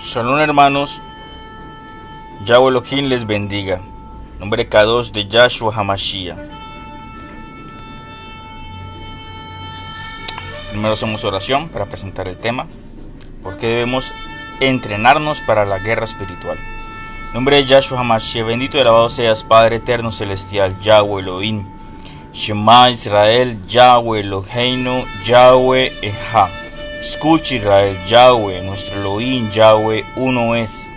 Shalom hermanos, Yahweh Elohim les bendiga. Nombre Kadosh de Yahshua HaMashiach. Primero hacemos oración para presentar el tema. ¿Por qué debemos entrenarnos para la guerra espiritual? Nombre de Yahshua HaMashiach, bendito y alabado seas Padre eterno celestial, Yahweh Elohim. Shema Israel, Yahweh Eloheinu, Yahweh Eha. Escucha Israel, Yahweh, nuestro Elohim, Yahweh, uno es.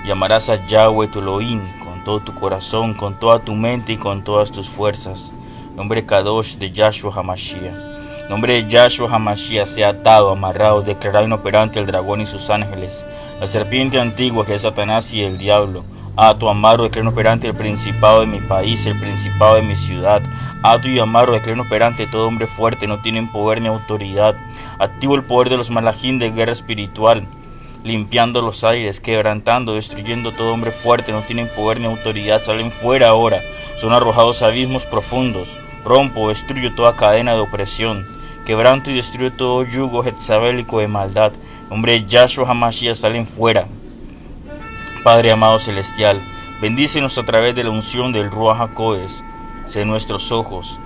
Llamarás a Yahweh tu Elohim con todo tu corazón, con toda tu mente y con todas tus fuerzas. Nombre Kadosh de Yahshua HaMashiach. Nombre de Yahshua HaMashiach sea atado, amarrado, declarado inoperante el dragón y sus ángeles. La serpiente antigua que es Satanás y el diablo. Ato, amarro, declaro inoperante el principado de mi país, el principado de mi ciudad. Ato y amarro, declaro inoperante todo hombre fuerte, no tienen poder ni autoridad. Activo el poder de los malajín de guerra espiritual, limpiando los aires, quebrantando, destruyendo todo hombre fuerte, no tienen poder ni autoridad, salen fuera ahora, son arrojados a abismos profundos. Rompo, destruyo toda cadena de opresión, quebranto y destruyo todo yugo jezabélico de maldad. Nombre de Yahshua HaMashiach, salen fuera. Padre amado celestial, bendícenos a través de la unción del Ruach HaKodesh. Sé nuestros ojos,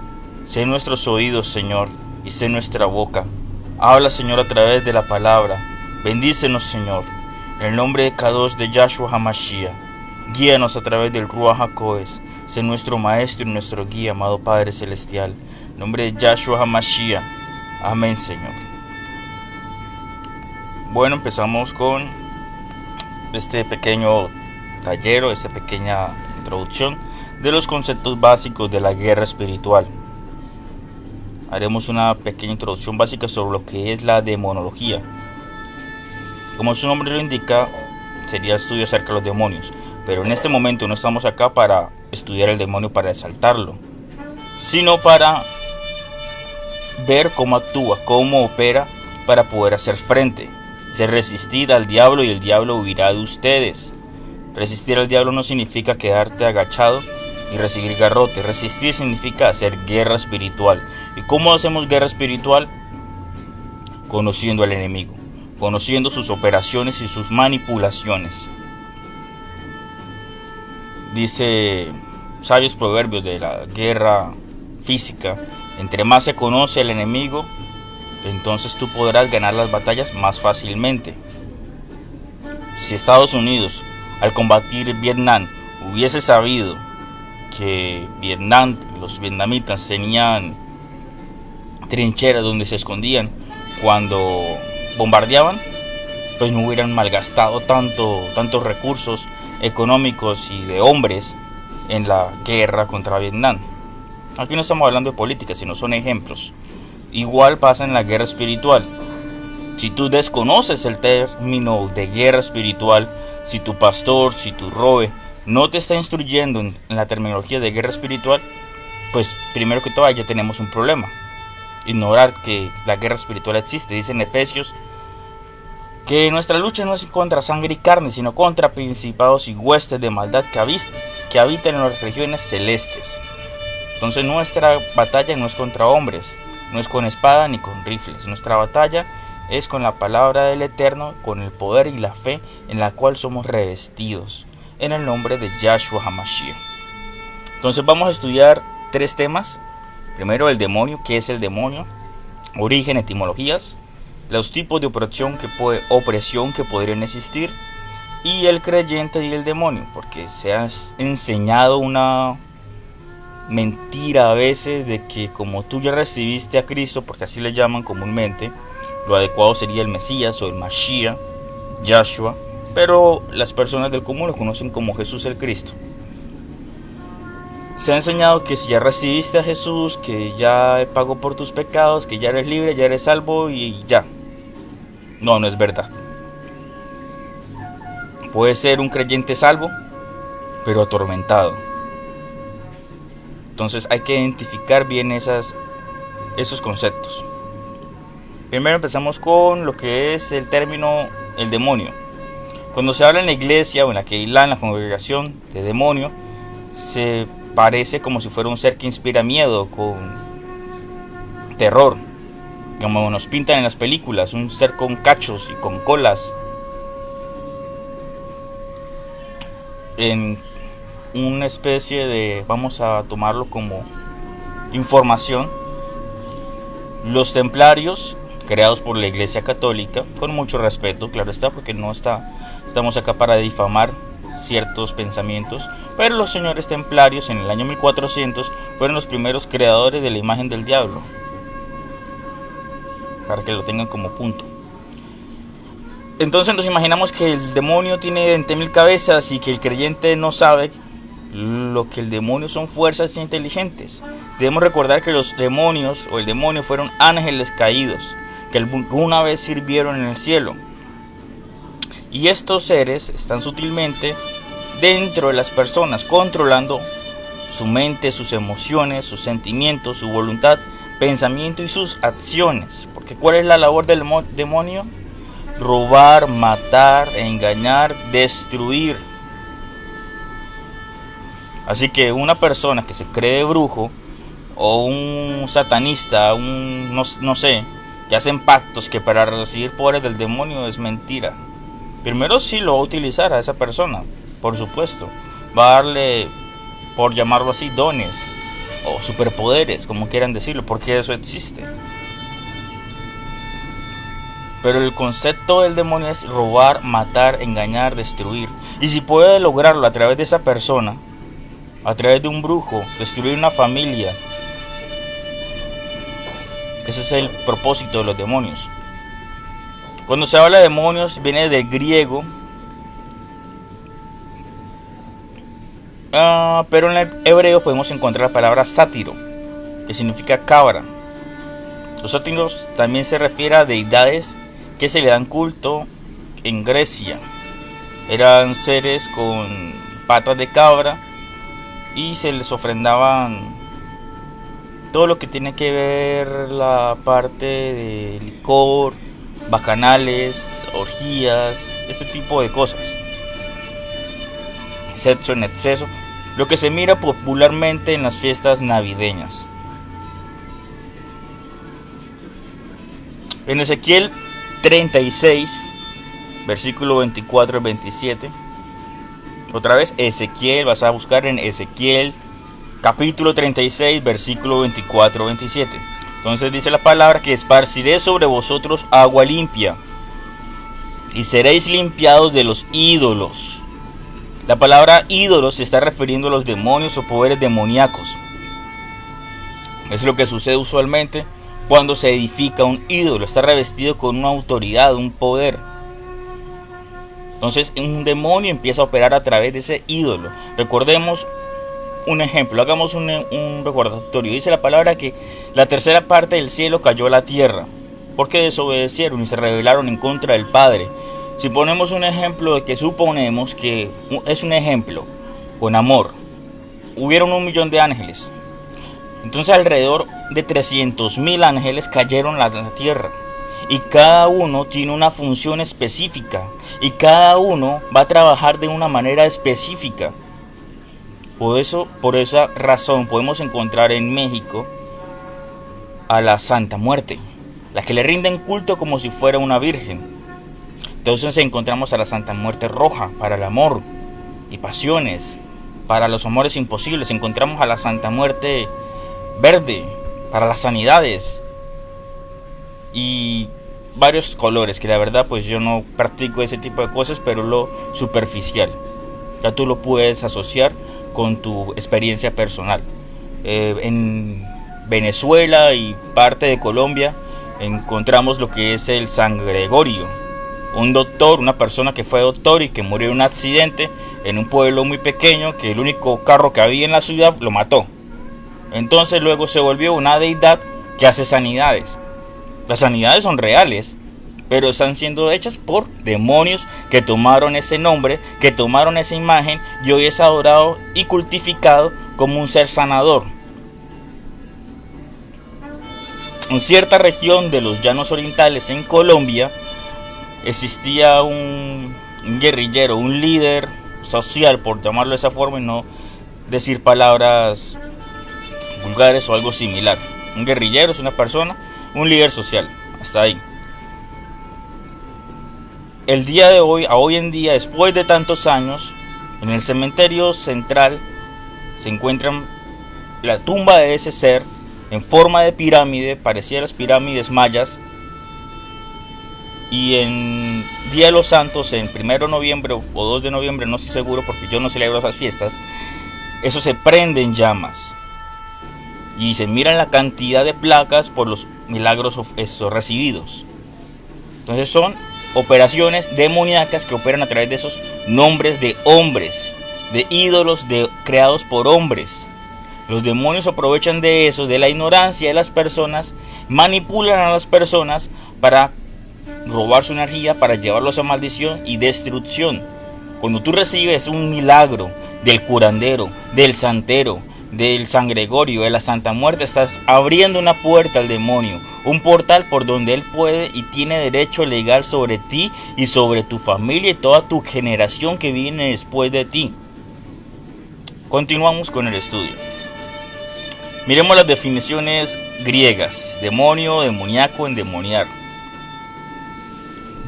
sé nuestros oídos, Señor, y sé nuestra boca. Habla, Señor, a través de la palabra. Bendícenos, Señor, en el nombre de Kadosh de Yahshua HaMashiach. Guíanos a través del Ruach HaKodesh. Sé nuestro maestro y nuestro guía, amado Padre celestial. En nombre de Yahshua HaMashiach. Amén, Señor. Bueno, empezamos con este pequeño taller, esta pequeña introducción de los conceptos básicos de la guerra espiritual. Haremos una pequeña introducción básica sobre lo que es la demonología. Como su nombre lo indica, sería estudio acerca de los demonios, pero en este momento no estamos acá para estudiar el demonio para exaltarlo, sino para ver cómo actúa, cómo opera, para poder hacer frente. Se resistir al diablo y el diablo huirá de ustedes. Resistir al diablo no significa quedarte agachado y recibir garrote. Resistir significa hacer guerra espiritual. ¿Y cómo hacemos guerra espiritual? Conociendo al enemigo, conociendo sus operaciones y sus manipulaciones. Dice sabios proverbios de la guerra física: entre más se conoce al enemigo, entonces tú podrás ganar las batallas más fácilmente. Si Estados Unidos, al combatir Vietnam, hubiese sabido que Vietnam, los vietnamitas tenían trincheras donde se escondían cuando bombardeaban, pues no hubieran malgastado tantos recursos económicos y de hombres en la guerra contra Vietnam. Aquí no estamos hablando de política, sino son ejemplos. Igual pasa en la guerra espiritual. Si tú desconoces el término de guerra espiritual, si tu pastor, si tu robe no te está instruyendo en la terminología de guerra espiritual, pues primero que todo ya tenemos un problema. Ignorar que la guerra espiritual existe. Dice en Efesios que nuestra lucha no es contra sangre y carne, sino contra principados y huestes de maldad que habitan en las regiones celestes. Entonces nuestra batalla no es contra hombres, no es con espada ni con rifles. Nuestra batalla es con la palabra del Eterno, con el poder y la fe en la cual somos revestidos, en el nombre de Yahshua HaMashiach. Entonces vamos a estudiar 3 temas. Primero, el demonio. ¿Qué es el demonio? Origen, etimologías, los tipos de opresión que podrían existir, y el creyente y el demonio, porque se ha enseñado una mentira a veces de que como tú ya recibiste a Cristo, porque así le llaman comúnmente, lo adecuado sería el Mesías o el Mashiach, Yahshua, pero las personas del común lo conocen como Jesús el Cristo. Se ha enseñado que si ya recibiste a Jesús, que ya pagó por tus pecados, que ya eres libre, ya eres salvo y ya. No es verdad. Puede ser un creyente salvo, pero atormentado. Entonces hay que identificar bien esos conceptos. Primero empezamos con lo que es el término el demonio. Cuando se habla en la iglesia o en la Keilah, en la congregación de demonio, se parece como si fuera un ser que inspira miedo, con terror, como nos pintan en las películas, un ser con cachos y con colas. en una especie de, vamos a tomarlo como información, los templarios, creados por la Iglesia Católica, con mucho respeto, claro está, porque estamos acá para difamar ciertos pensamientos, pero los señores templarios en el año 1400 fueron los primeros creadores de la imagen del diablo, para que lo tengan como punto. Entonces nos imaginamos que el demonio tiene 20.000 cabezas y que el creyente no sabe lo que el demonio son fuerzas inteligentes. Debemos recordar que los demonios o el demonio fueron ángeles caídos que alguna vez sirvieron en el cielo, y estos seres están sutilmente dentro de las personas, controlando su mente, sus emociones, sus sentimientos, su voluntad, pensamiento y sus acciones. Porque ¿cuál es la labor del demonio? Robar, matar, engañar, destruir. Así que una persona que se cree brujo o un satanista, no sé, que hacen pactos que para recibir poderes del demonio, es mentira. Primero sí lo va a utilizar a esa persona, por supuesto. Va a darle, por llamarlo así, dones o superpoderes, como quieran decirlo, porque eso existe. Pero el concepto del demonio es robar, matar, engañar, destruir. Y si puede lograrlo a través de esa persona, a través de un brujo, destruir una familia, ese es el propósito de los demonios. Cuando se habla de demonios viene del griego, pero en el hebreo podemos encontrar la palabra sátiro, que significa cabra. Los sátiros también se refiere a deidades que se le dan culto en Grecia. Eran seres con patas de cabra y se les ofrendaban todo lo que tiene que ver la parte de licor, bacanales, orgías, ese tipo de cosas, sexo en exceso, lo que se mira popularmente en las fiestas navideñas. En Ezequiel 36, versículo 24 al 27, otra vez Ezequiel, vas a buscar en Ezequiel capítulo 36, versículo 24 al 27. Entonces dice la palabra que esparciré sobre vosotros agua limpia y seréis limpiados de los ídolos. La palabra ídolos se está refiriendo a los demonios o poderes demoníacos. Es lo que sucede usualmente cuando se edifica un ídolo. Está revestido con una autoridad, un poder. Entonces un demonio empieza a operar a través de ese ídolo. Recordemos un ejemplo, hagamos un recordatorio. Dice la palabra que la tercera parte del cielo cayó a la tierra, porque desobedecieron y se rebelaron en contra del Padre. Si ponemos un ejemplo de que suponemos que es un ejemplo con amor, hubieron 1.000.000 de ángeles. Entonces alrededor de 300.000 ángeles cayeron a la tierra. Y cada uno tiene una función específica. Y cada uno va a trabajar de una manera específica. Por esa razón podemos encontrar en México a la Santa Muerte, la que le rinden culto como si fuera una virgen. Entonces encontramos a la Santa Muerte roja para el amor y pasiones, para los amores imposibles. Encontramos a la Santa Muerte verde para las sanidades y varios colores, que la verdad pues yo no practico ese tipo de cosas, pero lo superficial ya tú lo puedes asociar con tu experiencia personal. En Venezuela y parte de Colombia encontramos lo que es el San Gregorio, un doctor, una persona que fue doctor y que murió en un accidente en un pueblo muy pequeño, que el único carro que había en la ciudad lo mató. Entonces luego se volvió una deidad que hace sanidades. Las sanidades son reales, pero están siendo hechas por demonios que tomaron ese nombre, que tomaron esa imagen, y hoy es adorado y cultificado como un ser sanador. En cierta región de los llanos orientales en Colombia existía un guerrillero, un líder social, por llamarlo de esa forma y no decir palabras vulgares o algo similar. Un guerrillero es una persona, un líder social, hasta ahí. El día de hoy, a hoy en día, después de tantos años, En el cementerio central se encuentran la tumba de ese ser en forma de pirámide, parecida a las pirámides mayas. Y en Día de los Santos, en 1 de noviembre o 2 de noviembre, no estoy seguro porque yo no celebro esas fiestas, eso se prende en llamas. Y se miran la cantidad de placas por los milagros recibidos. Entonces son operaciones demoníacas que operan a través de esos nombres de hombres, de ídolos creados por hombres. Los demonios aprovechan de eso, de la ignorancia de las personas, manipulan a las personas para robar su energía, para llevarlos a maldición y destrucción. Cuando tú recibes un milagro del curandero, del santero, del San Gregorio, de la Santa Muerte, estás abriendo una puerta al demonio, un portal por donde él puede y tiene derecho legal sobre ti y sobre tu familia y toda tu generación que viene después de ti. Continuamos con el estudio. Miremos las definiciones griegas: demonio, demoníaco, endemoniar.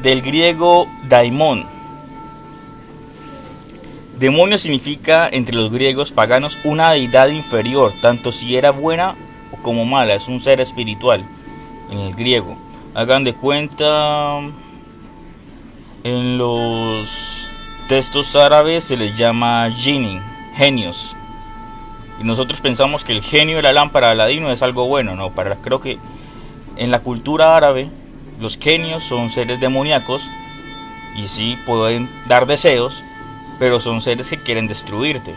Del griego daimon. Demonio significa entre los griegos paganos una deidad inferior, tanto si era buena como mala, es un ser espiritual en el griego. Hagan de cuenta, en los textos árabes se les llama jinn, genios. Y nosotros pensamos que el genio de la lámpara de Aladino es algo bueno, no, creo que en la cultura árabe los genios son seres demoníacos y sí pueden dar deseos, pero son seres que quieren destruirte.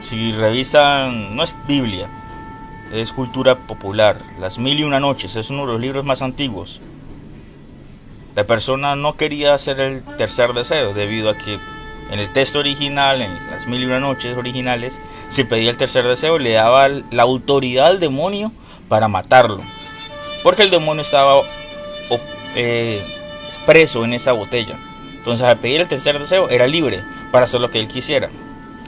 Si revisan, no es Biblia, es cultura popular. Las 1001 noches es uno de los libros más antiguos. La persona no quería hacer el tercer deseo debido a que en el texto original, en las 1001 noches originales, si pedía el tercer deseo le daba la autoridad al demonio para matarlo, porque el demonio estaba preso en esa botella. Entonces al pedir el tercer deseo era libre para hacer lo que él quisiera.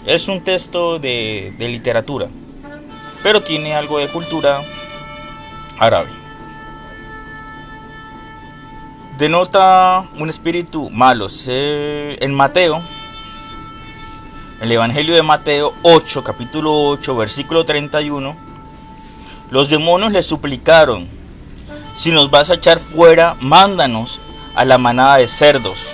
Es un texto de literatura, pero tiene algo de cultura árabe. Denota un espíritu malo. En Mateo, el Evangelio de Mateo 8, capítulo 8, versículo 31, los demonios le suplicaron: si nos vas a echar fuera, mándanos a la manada de cerdos.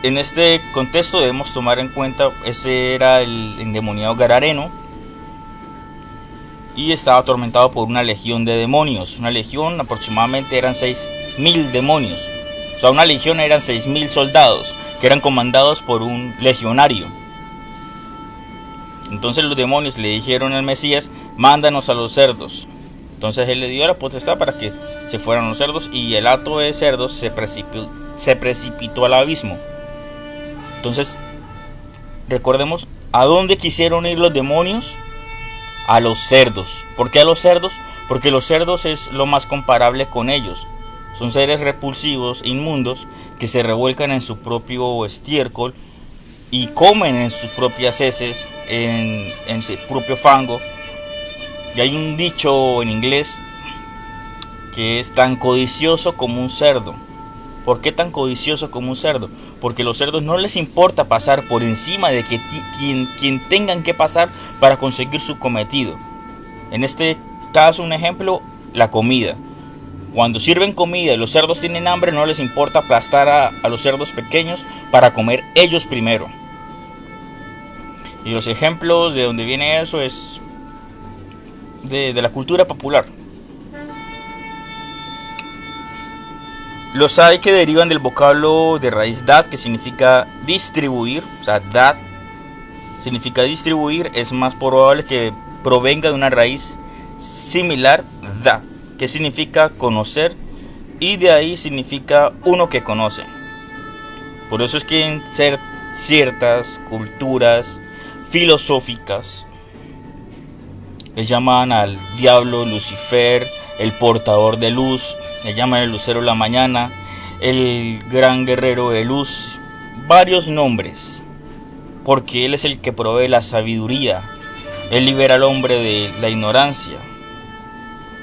En este contexto debemos tomar en cuenta, ese era el endemoniado Gadareno y estaba atormentado por una legión de demonios. Una legión aproximadamente eran 6.000 demonios. O sea, una legión eran 6.000 soldados que eran comandados por un legionario. Entonces los demonios le dijeron al Mesías: mándanos a los cerdos. Entonces él le dio la potestad para que se fueran los cerdos y el hato de cerdos se precipitó al abismo. Entonces, recordemos, ¿a dónde quisieron ir los demonios? A los cerdos. ¿Por qué a los cerdos? Porque los cerdos es lo más comparable con ellos. Son seres repulsivos, inmundos, que se revuelcan en su propio estiércol y comen en sus propias heces, en su propio fango. Y hay un dicho en inglés que es tan codicioso como un cerdo. ¿Por qué tan codicioso como un cerdo? Porque a los cerdos no les importa pasar por encima de quien tengan que pasar para conseguir su cometido. En este caso, un ejemplo, la comida. Cuando sirven comida y los cerdos tienen hambre, no les importa aplastar a los cerdos pequeños para comer ellos primero. Y los ejemplos de donde viene eso es de la cultura popular. Los hay que derivan del vocablo de raíz dad, que significa distribuir. O sea, dad significa distribuir. Es más probable que provenga de una raíz similar, da, que significa conocer, y de ahí significa uno que conoce. Por eso es que en ciertas culturas filosóficas le llaman al diablo Lucifer, el portador de luz, le llaman el lucero de la mañana, el gran guerrero de luz, varios nombres, porque él es el que provee la sabiduría, él libera al hombre de la ignorancia.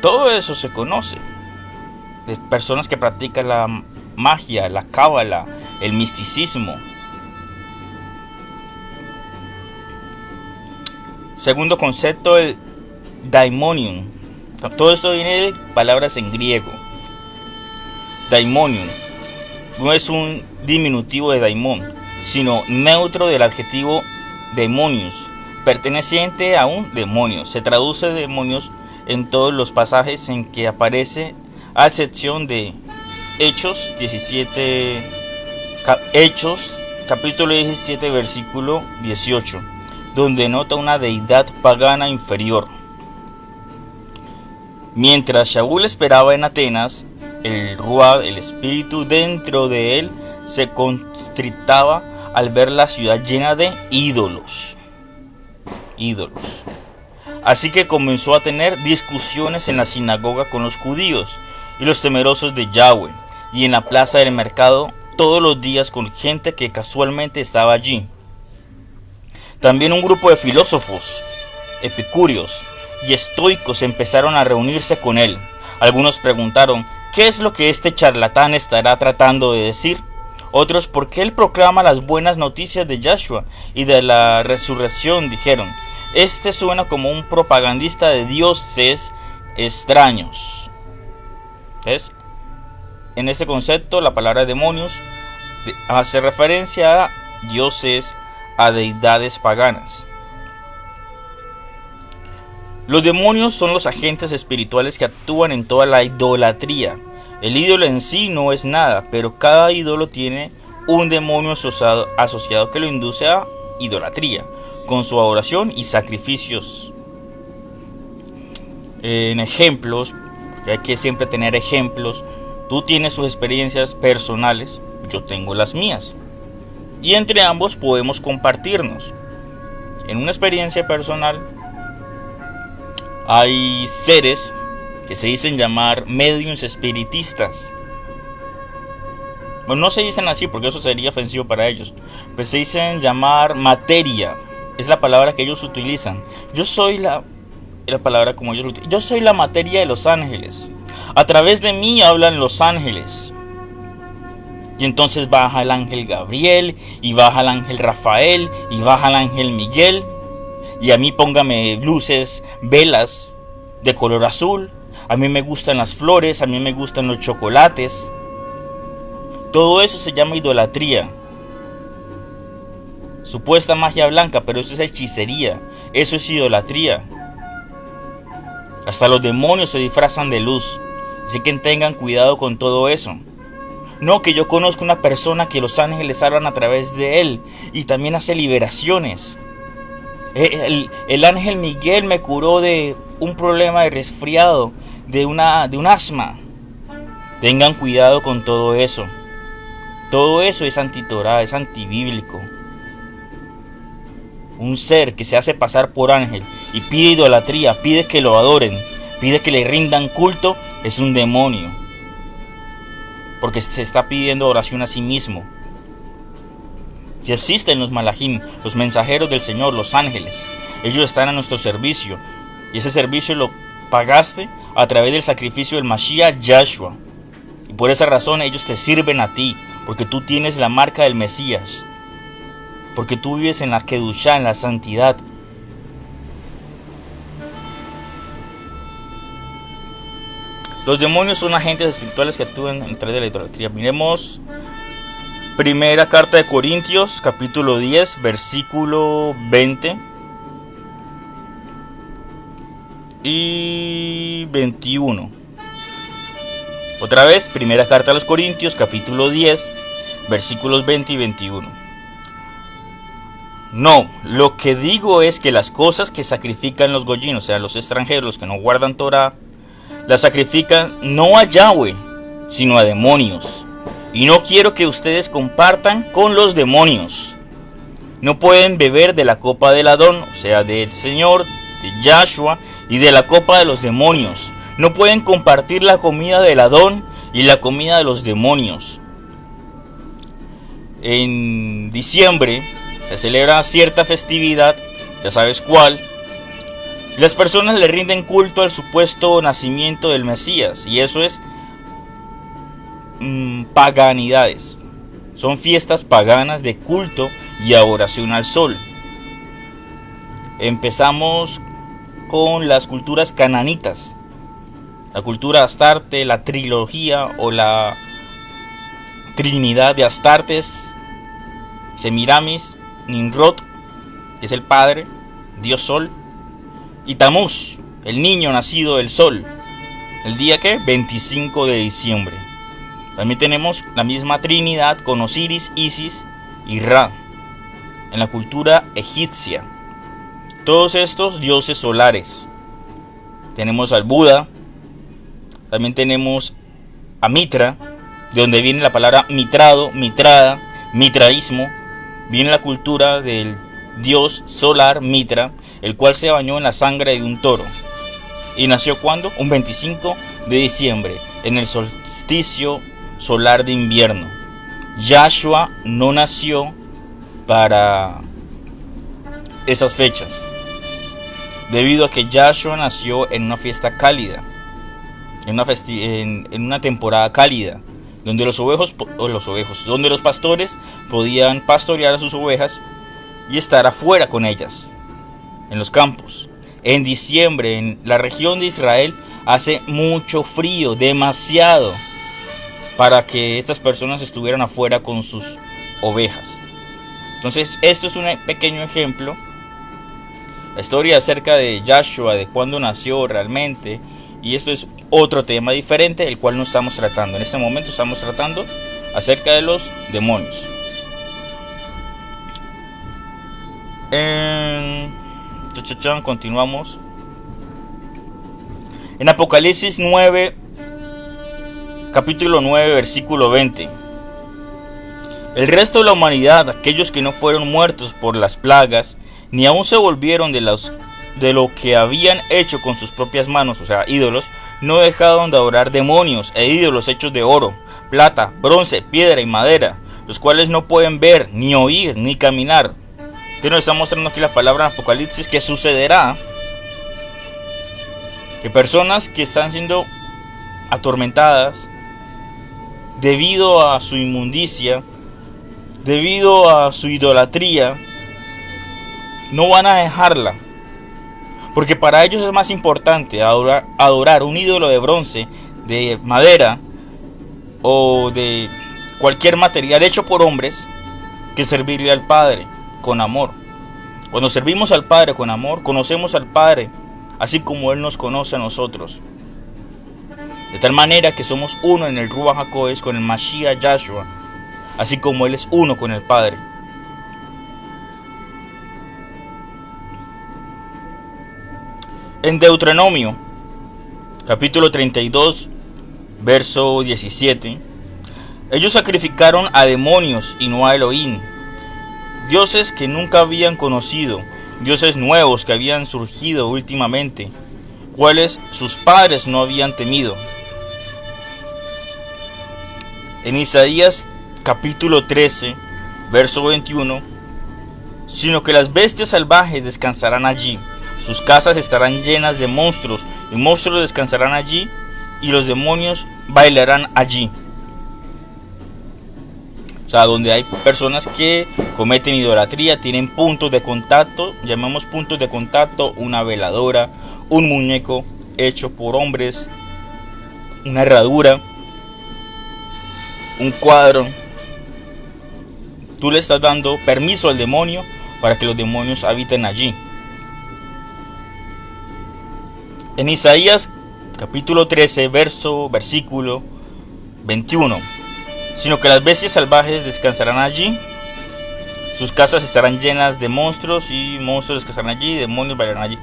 Todo eso se conoce de personas que practican la magia, la cábala, el misticismo. Segundo concepto, el daimonium. Todo esto viene de palabras en griego. Daimonium no es un diminutivo de daimon, sino neutro del adjetivo demonius, perteneciente a un demonio. Se traduce demonios en todos los pasajes en que aparece, a excepción de Hechos capítulo 17, versículo 18, donde nota una deidad pagana inferior. Mientras Shaul esperaba en Atenas, el Ruach, el espíritu dentro de él, se constrictaba al ver la ciudad llena de ídolos. Así que comenzó a tener discusiones en la sinagoga con los judíos y los temerosos de Yahweh, y en la plaza del mercado todos los días con gente que casualmente estaba allí. También un grupo de filósofos, epicúreos y estoicos empezaron a reunirse con él. Algunos preguntaron: ¿qué es lo que este charlatán estará tratando de decir? Otros: ¿por qué él proclama las buenas noticias de Yahshua y de la resurrección? Dijeron: este suena como un propagandista de dioses extraños. ¿Ves? En este concepto, la palabra demonios hace referencia a dioses, a deidades paganas. Los demonios son los agentes espirituales que actúan en toda la idolatría. El ídolo en sí no es nada, pero cada ídolo tiene un demonio asociado que lo induce a idolatría, con su adoración y sacrificios. En ejemplos, porque hay que siempre tener ejemplos. Tú tienes tus experiencias personales, yo tengo las mías, y entre ambos podemos compartirnos. En una experiencia personal hay seres que se dicen llamar mediums espiritistas. Bueno, no se dicen así porque eso sería ofensivo para ellos, pero se dicen llamar materia. Es la palabra que ellos utilizan. Yo soy la palabra como ellos lo utilizan. Yo soy la materia de los ángeles. A través de mí hablan los ángeles. Y entonces baja el ángel Gabriel, y baja el ángel Rafael, y baja el ángel Miguel. Y a mí póngame luces, velas de color azul. A mí me gustan las flores, a mí me gustan los chocolates. Todo eso se llama idolatría. Supuesta magia blanca, pero eso es hechicería. Eso es idolatría. Hasta los demonios se disfrazan de luz. Así que tengan cuidado con todo eso. No, que yo conozco una persona que los ángeles hablan a través de él y también hace liberaciones. El ángel Miguel me curó de un problema de resfriado, de un asma. Tengan cuidado con todo eso. Todo eso es antitorá, es antibíblico. Un ser que se hace pasar por ángel y pide idolatría, pide que lo adoren, pide que le rindan culto, es un demonio. Porque se está pidiendo oración a sí mismo. Y existen los malajim, los mensajeros del Señor, los ángeles. Ellos están a nuestro servicio. Y ese servicio lo pagaste a través del sacrificio del Mashiach Yahshua. Y por esa razón ellos te sirven a ti. Porque tú tienes la marca del Mesías. Porque tú vives en la Kedushá, en la santidad. Los demonios son agentes espirituales que actúan en través de la idolatría. Miremos primera carta de Corintios, capítulo 10, versículo 20 y 21. Otra vez, primera carta a los Corintios, capítulo 10, versículos 20 y 21. No, lo que digo es que las cosas que sacrifican los goyim, o sea, los extranjeros, los que no guardan Torah, las sacrifican no a Yahweh, sino a demonios. Y no quiero que ustedes compartan con los demonios. No pueden beber de la copa del Adón, o sea, del Señor, de Yahshua, y de la copa de los demonios. No pueden compartir la comida del Adón y la comida de los demonios. En diciembre se celebra cierta festividad, ya sabes cuál. Las personas le rinden culto al supuesto nacimiento del Mesías, y eso es paganidades. Son fiestas paganas de culto y adoración al sol. Empezamos con las culturas cananitas. La cultura Astarte, la trilogía o la trinidad de Astartes, Semiramis, Nimrod, que es el padre, Dios Sol, y Tamuz, el niño nacido del sol. ¿El día qué? 25 de diciembre. También tenemos la misma trinidad con Osiris, Isis y Ra en la cultura egipcia. Todos estos dioses solares. Tenemos al Buda. También tenemos a Mitra, de donde viene la palabra mitrado, mitrada, mitraísmo. Viene la cultura del dios solar Mitra, el cual se bañó en la sangre de un toro. ¿Y nació cuándo? Un 25 de diciembre, en el solsticio solar de invierno. Yahshua no nació para esas fechas, debido a que Yahshua nació en una fiesta cálida, en una temporada cálida, donde donde los pastores podían pastorear a sus ovejas y estar afuera con ellas, en los campos. En diciembre, en la región de Israel, hace mucho frío, demasiado, para que estas personas estuvieran afuera con sus ovejas. Entonces, esto es un pequeño ejemplo. La historia acerca de Yahshua, de cuándo nació realmente. Y esto es otro tema diferente, el cual no estamos tratando. En este momento estamos tratando acerca de los demonios. Continuamos. En Apocalipsis 9, capítulo 9, versículo 20. El resto de la humanidad, aquellos que no fueron muertos por las plagas, ni aún se volvieron de lo que habían hecho con sus propias manos, o sea, ídolos, no dejaron de adorar demonios e ídolos hechos de oro, plata, bronce, piedra y madera, los cuales no pueden ver, ni oír, ni caminar. Que nos está mostrando aquí la palabra en Apocalipsis que sucederá que personas que están siendo atormentadas debido a su inmundicia, debido a su idolatría, no van a dejarla, porque para ellos es más importante adorar un ídolo de bronce, de madera o de cualquier material hecho por hombres, que servirle al Padre con amor. Cuando servimos al Padre con amor, conocemos al Padre así como Él nos conoce a nosotros, de tal manera que somos uno en el Ruach HaKodesh con el Mashiach Yahshua, así como Él es uno con el Padre. En Deuteronomio, capítulo 32, verso 17, ellos sacrificaron a demonios y no a Elohim, dioses que nunca habían conocido, dioses nuevos que habían surgido últimamente, cuales sus padres no habían temido. En Isaías capítulo 13, verso 21, sino que las bestias salvajes descansarán allí, sus casas estarán llenas de monstruos, y monstruos descansarán allí, y los demonios bailarán allí. O sea, donde hay personas que cometen idolatría, tienen puntos de contacto, llamamos puntos de contacto, una veladora, un muñeco hecho por hombres, una herradura, un cuadro. Tú le estás dando permiso al demonio para que los demonios habiten allí. En Isaías capítulo 13, versículo 21, sino que las bestias salvajes descansarán allí, sus casas estarán llenas de monstruos, y monstruos descansarán allí, y demonios bailarán allí.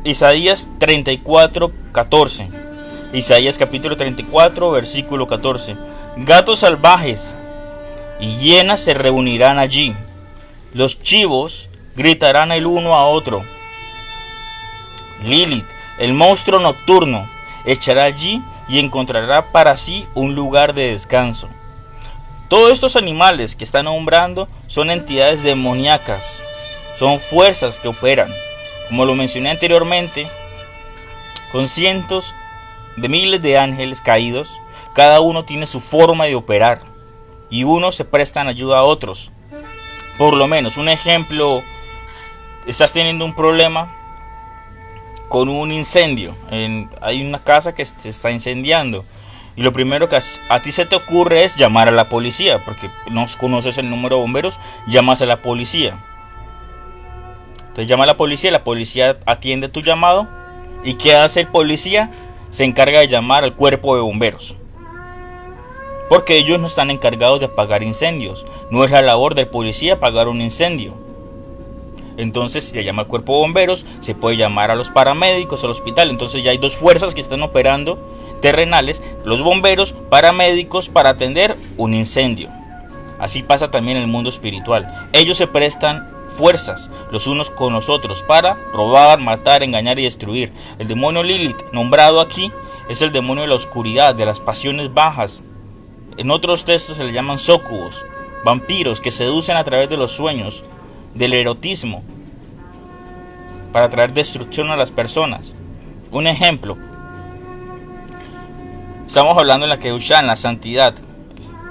Isaías 34, 14. Isaías capítulo 34, versículo 14. Gatos salvajes y hienas se reunirán allí, los chivos gritarán el uno a otro. Lilith, el monstruo nocturno, echará allí y encontrará para sí un lugar de descanso. Todos estos animales que están nombrando son entidades demoníacas, son fuerzas que operan, como lo mencioné anteriormente, con cientos de miles de ángeles caídos, cada uno tiene su forma de operar y unos se prestan ayuda a otros. Por lo menos, un ejemplo, estás teniendo un problema con un incendio, hay una casa que se está incendiando y lo primero que a ti se te ocurre es llamar a la policía, porque no conoces el número de bomberos, llamas a la policía. Entonces llama a la policía atiende tu llamado. ¿Y qué hace el policía? Se encarga de llamar al cuerpo de bomberos, porque ellos no están encargados de apagar incendios. No es la labor del policía apagar un incendio. Entonces se llama al cuerpo de bomberos, se puede llamar a los paramédicos, al hospital. Entonces ya hay dos fuerzas que están operando terrenales, los bomberos, paramédicos, para atender un incendio. Así pasa también en el mundo espiritual. Ellos se prestan fuerzas los unos con los otros para robar, matar, engañar y destruir. El demonio Lilith, nombrado aquí, es el demonio de la oscuridad, de las pasiones bajas. En otros textos se le llaman súcubos, vampiros que seducen a través de los sueños, del erotismo, para traer destrucción a las personas. Un ejemplo, estamos hablando en la Kedushá, en la santidad.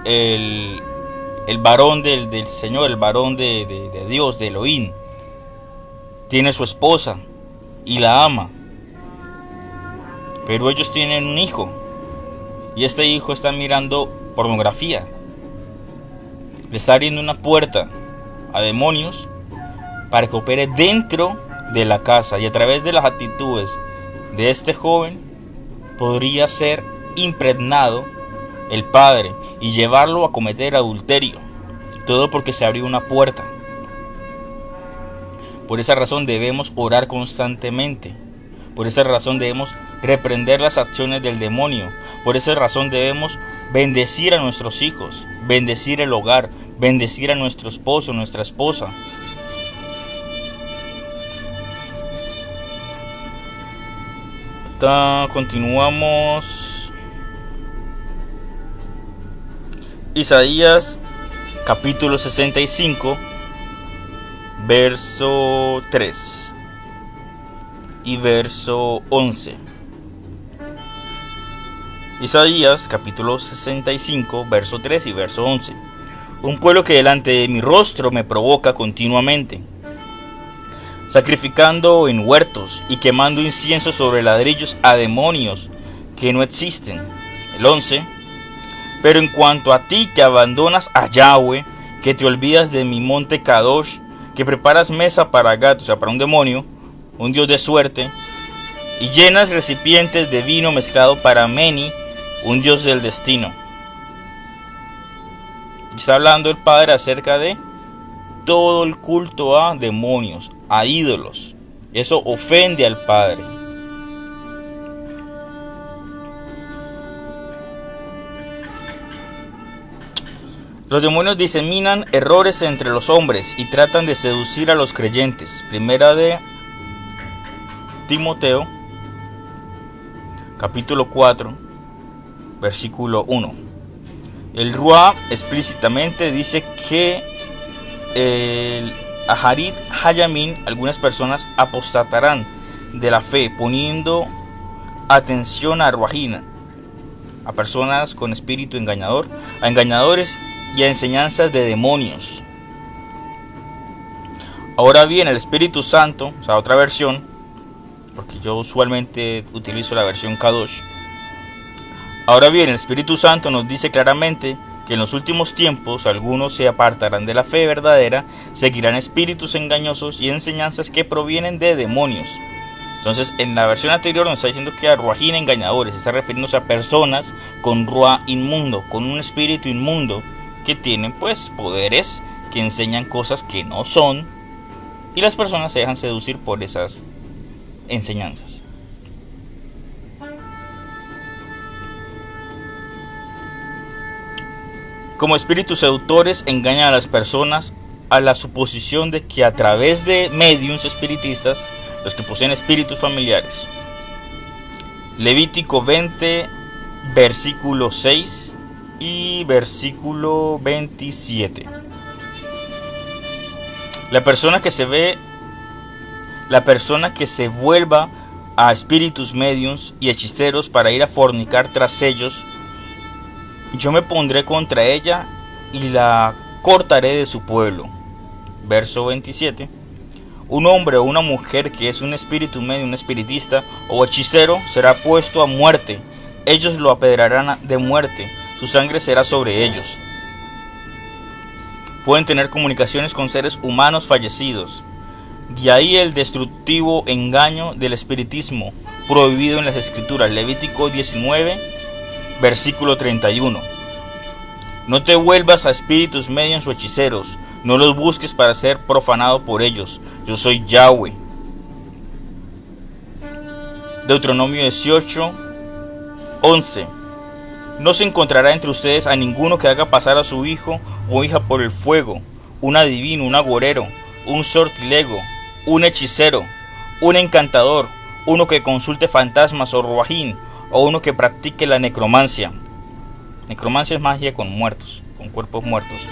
El varón del Señor, el varón de Dios, de Elohim, tiene su esposa y la ama, pero ellos tienen un hijo y este hijo está mirando pornografía, le está abriendo una puerta a demonios para que opere dentro de la casa, y a través de las actitudes de este joven podría ser impregnado el padre y llevarlo a cometer adulterio, todo porque se abrió una puerta. Por esa razón debemos orar constantemente. Por esa razón debemos reprender las acciones del demonio. Por esa razón debemos bendecir a nuestros hijos, bendecir el hogar, bendecir a nuestro esposo, nuestra esposa. Acá continuamos. Isaías capítulo 65, verso 3 y verso 11. Isaías capítulo 65, verso 3 y verso 11. Un pueblo que delante de mi rostro me provoca continuamente, sacrificando en huertos y quemando incienso sobre ladrillos a demonios que no existen. El 11. Pero en cuanto a ti, que abandonas a Yahweh, que te olvidas de mi monte Kadosh, que preparas mesa para gatos, o sea, para un demonio, un dios de suerte, y llenas recipientes de vino mezclado para Meni, un dios del destino. Y está hablando el Padre acerca de todo el culto a demonios, a ídolos. Eso ofende al Padre. Los demonios diseminan errores entre los hombres y tratan de seducir a los creyentes. Primera de Timoteo, capítulo 4, versículo 1. El Ruá explícitamente dice que el Aharit Hayamin, algunas personas apostatarán de la fe, poniendo atención a Ruajina, a personas con espíritu engañador, a engañadores y a enseñanzas de demonios. Ahora bien, el Espíritu Santo, o sea, otra versión, porque yo usualmente utilizo la versión Kadosh. Ahora bien, el Espíritu Santo nos dice claramente que en los últimos tiempos algunos se apartarán de la fe verdadera, seguirán espíritus engañosos y enseñanzas que provienen de demonios. Entonces, en la versión anterior nos está diciendo que a Ruajín engañadores, está refiriéndose a personas con Ruá inmundo, con un espíritu inmundo, que tienen pues poderes que enseñan cosas que no son, y las personas se dejan seducir por esas enseñanzas. Como espíritus seductores engañan a las personas a la suposición de que a través de mediums espiritistas, los que poseen espíritus familiares. Levítico 20, versículo 6 y versículo 27. La persona que se vuelva a espíritus mediums y hechiceros para ir a fornicar tras ellos, yo me pondré contra ella y la cortaré de su pueblo. Verso 27. Un hombre o una mujer que es un espíritu medio, un espiritista o hechicero será puesto a muerte. Ellos lo apedrearán de muerte. Su sangre será sobre ellos. Pueden tener comunicaciones con seres humanos fallecidos. De ahí el destructivo engaño del espiritismo, prohibido en las Escrituras. Levítico 19, versículo 31. No te vuelvas a espíritus medios o hechiceros. No los busques para ser profanado por ellos. Yo soy Yahweh. Deuteronomio 18, 11. No se encontrará entre ustedes a ninguno que haga pasar a su hijo o hija por el fuego, un adivino, un agorero, un sortilego, un hechicero, un encantador, uno que consulte fantasmas o ruajín, o uno que practique la necromancia. Necromancia es magia con muertos, con cuerpos muertos.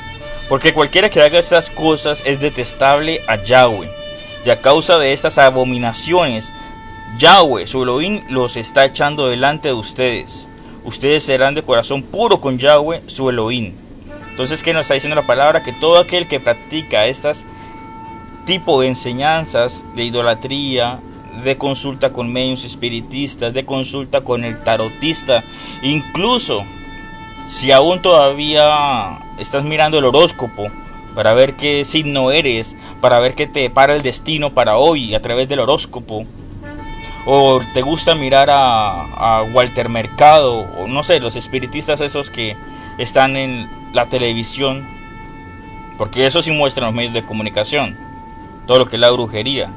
Porque cualquiera que haga estas cosas es detestable a Yahweh. Y a causa de estas abominaciones, Yahweh, su Elohim, los está echando delante de ustedes. Ustedes serán de corazón puro con Yahweh, su Elohim. Entonces, ¿qué nos está diciendo la palabra? Que todo aquel que practica estas tipo de enseñanzas de idolatría, de consulta con medios espiritistas, de consulta con el tarotista, incluso si aún todavía estás mirando el horóscopo para ver qué signo eres, para ver qué te depara el destino para hoy a través del horóscopo, o te gusta mirar a Walter Mercado, o no sé, los espiritistas esos que están en la televisión, porque eso sí muestran los medios de comunicación, todo lo que es la brujería,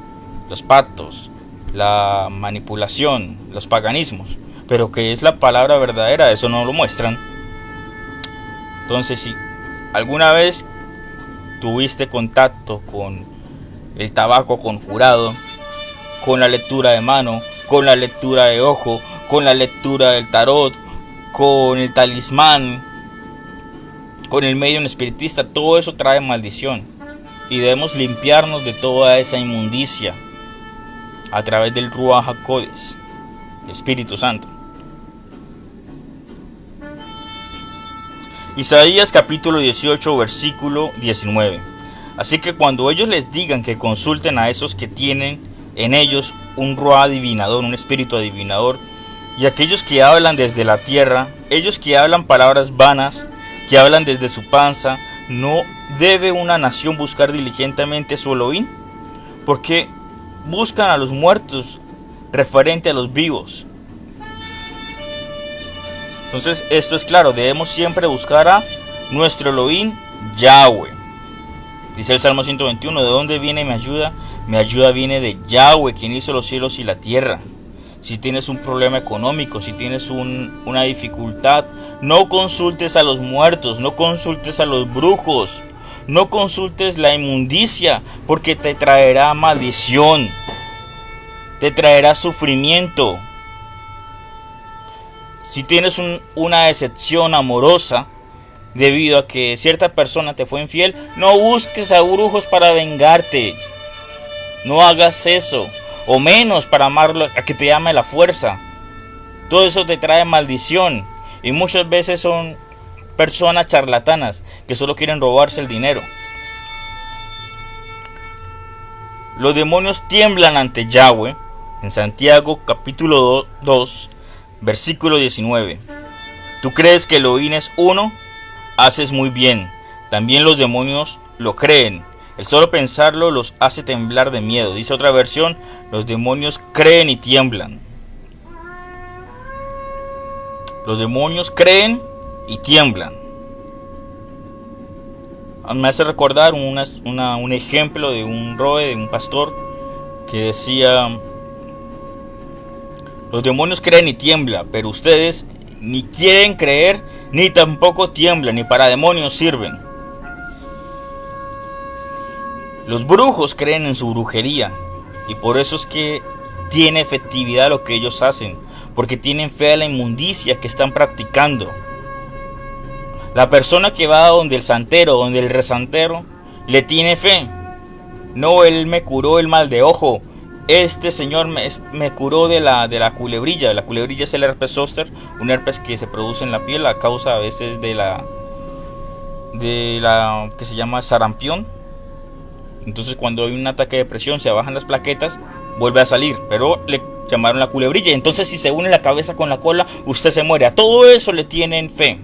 los pactos, la manipulación, los paganismos, pero que es la palabra verdadera, eso no lo muestran. Entonces, si alguna vez tuviste contacto con el tabaco conjurado, con la lectura de mano, con la lectura de ojo, con la lectura del tarot, con el talismán, con el medium espiritista, todo eso trae maldición. Y debemos limpiarnos de toda esa inmundicia a través del Ruach HaKodesh, Espíritu Santo. Isaías capítulo 18, versículo 19. Así que cuando ellos les digan que consulten a esos que tienen en ellos un Ruach adivinador, un espíritu adivinador, y aquellos que hablan desde la tierra, ellos que hablan palabras vanas, que hablan desde su panza, ¿no debe una nación buscar diligentemente su Elohim? Porque buscan a los muertos referente a los vivos. Entonces esto es claro, debemos siempre buscar a nuestro Elohim Yahweh. Dice el Salmo 121, ¿de dónde viene mi ayuda? Mi ayuda viene de Yahweh, quien hizo los cielos y la tierra. Si tienes un problema económico, si tienes una dificultad, no consultes a los muertos, no consultes a los brujos, no consultes la inmundicia, porque te traerá maldición, te traerá sufrimiento. Si tienes una decepción amorosa debido a que cierta persona te fue infiel, no busques a brujos para vengarte. No hagas eso, o menos para amarlo, a que te ame la fuerza. Todo eso te trae maldición y muchas veces son personas charlatanas que solo quieren robarse el dinero. Los demonios tiemblan ante Yahweh. En Santiago capítulo 2, versículo 19. ¿Tú crees que Elohim es uno? Haces muy bien. También los demonios lo creen. El solo pensarlo los hace temblar de miedo. Dice otra versión, los demonios creen y tiemblan. Los demonios creen y tiemblan. Me hace recordar un ejemplo de un roe, de un pastor, que decía: los demonios creen y tiemblan, pero ustedes ni quieren creer, ni tampoco tiemblan, ni para demonios sirven. Los brujos creen en su brujería, y por eso es que tiene efectividad lo que ellos hacen, porque tienen fe a la inmundicia que están practicando. La persona que va donde el santero, donde el rezantero, le tiene fe. No, él me curó el mal de ojo, este señor me curó de la culebrilla. La culebrilla es el herpes zóster, un herpes que se produce en la piel a causa a veces de la que se llama sarampión. Entonces cuando hay un ataque de presión se bajan las plaquetas, vuelve a salir, pero le llamaron la culebrilla. Entonces si se une la cabeza con la cola, usted se muere. A todo eso le tienen fe.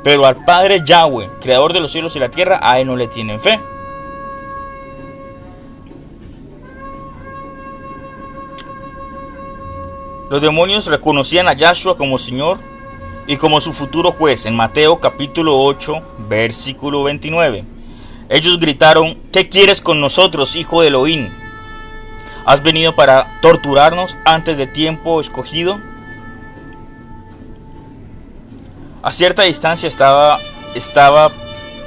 Pero al Padre Yahweh, creador de los cielos y la tierra, a él no le tienen fe. Los demonios reconocían a Yahshua como Señor y como su futuro juez. En Mateo capítulo 8, versículo 29. Ellos gritaron: ¿qué quieres con nosotros, hijo de Elohim? ¿Has venido para torturarnos antes de tiempo escogido? A cierta distancia estaba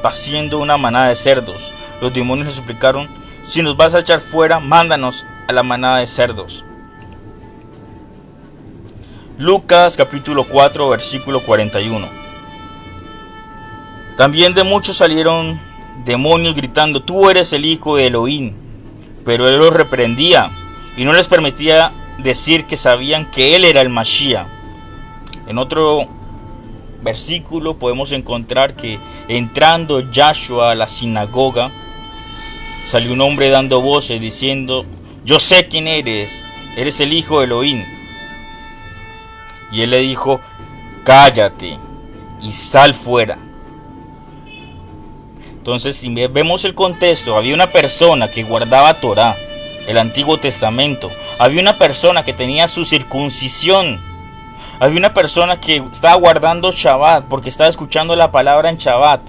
paciendo una manada de cerdos. Los demonios le suplicaron: si nos vas a echar fuera, mándanos a la manada de cerdos. Lucas capítulo 4 versículo 41. También de muchos salieron demonios gritando: tú eres el hijo de Elohim. Pero él los reprendía y no les permitía decir que sabían que él era el Mashiach. En otro versículo podemos encontrar que entrando Yahshua a la sinagoga, salió un hombre dando voces diciendo: yo sé quién eres el hijo de Elohim. Y él le dijo: cállate y sal fuera. Entonces, si vemos el contexto, había una persona que guardaba Torah, el Antiguo Testamento. Había una persona que tenía su circuncisión. Había una persona que estaba guardando Shabbat porque estaba escuchando la palabra en Shabbat.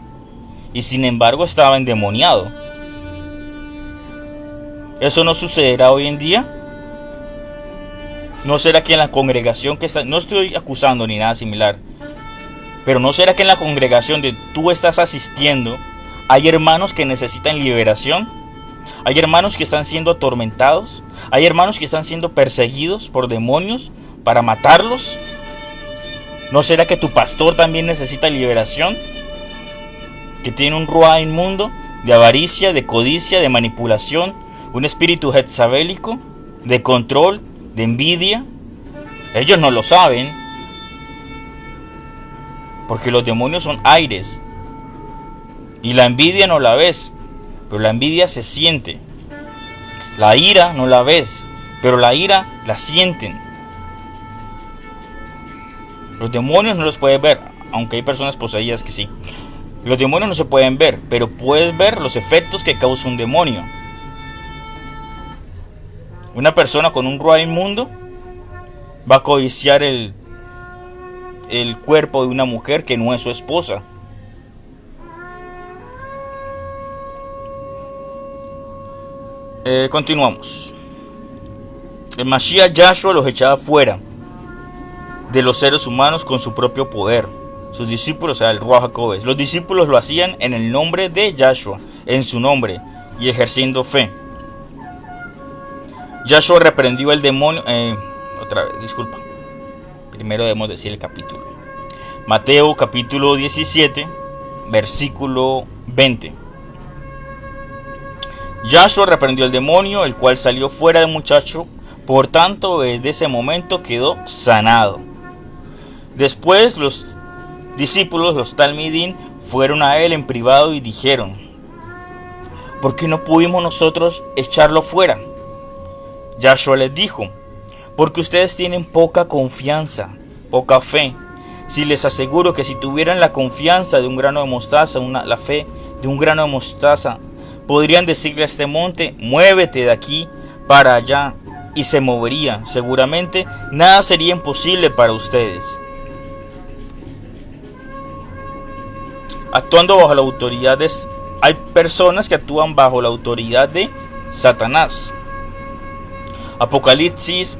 Y sin embargo estaba endemoniado. ¿Eso no sucederá hoy en día? ¿No será que en la congregación que está... No estoy acusando ni nada similar, pero ¿no será que en la congregación de tú estás asistiendo hay hermanos que necesitan liberación? ¿Hay hermanos que están siendo atormentados? ¿Hay hermanos que están siendo perseguidos por demonios para matarlos? ¿No será que tu pastor también necesita liberación? Que tiene un ruá inmundo de avaricia, de codicia, de manipulación, un espíritu jezabélico, de control, de envidia. Ellos no lo saben, porque los demonios son aires. Y la envidia no la ves, pero la envidia se siente. La ira no la ves, pero la ira la sienten. Los demonios no los puedes ver, aunque hay personas poseídas que sí. Los demonios no se pueden ver, pero puedes ver los efectos que causa un demonio. Una persona con un ruá inmundo va a codiciar el cuerpo de una mujer que no es su esposa. Continuamos. El Mashiach Yahshua los echaba fuera de los seres humanos con su propio poder. Sus discípulos, o sea, el Ruach HaKodesh, los discípulos lo hacían en el nombre de Yahshua, en su nombre, y ejerciendo fe. Yahshua reprendió el demonio. Otra vez, disculpa. Primero debemos decir el capítulo. Mateo capítulo 17, versículo 20. Yahshua reprendió el demonio, el cual salió fuera del muchacho. Por tanto, desde ese momento quedó sanado. Después los discípulos, los talmidín, fueron a él en privado y dijeron: ¿por qué no pudimos nosotros echarlo fuera? Yahshua les dijo: porque ustedes tienen poca confianza, poca fe. Si les aseguro que si tuvieran la confianza de un grano de mostaza, la fe de un grano de mostaza, podrían decirle a este monte: muévete de aquí para allá, y se movería. Seguramente nada sería imposible para ustedes. Actuando bajo la autoridad de... Hay personas que actúan bajo la autoridad de Satanás. Apocalipsis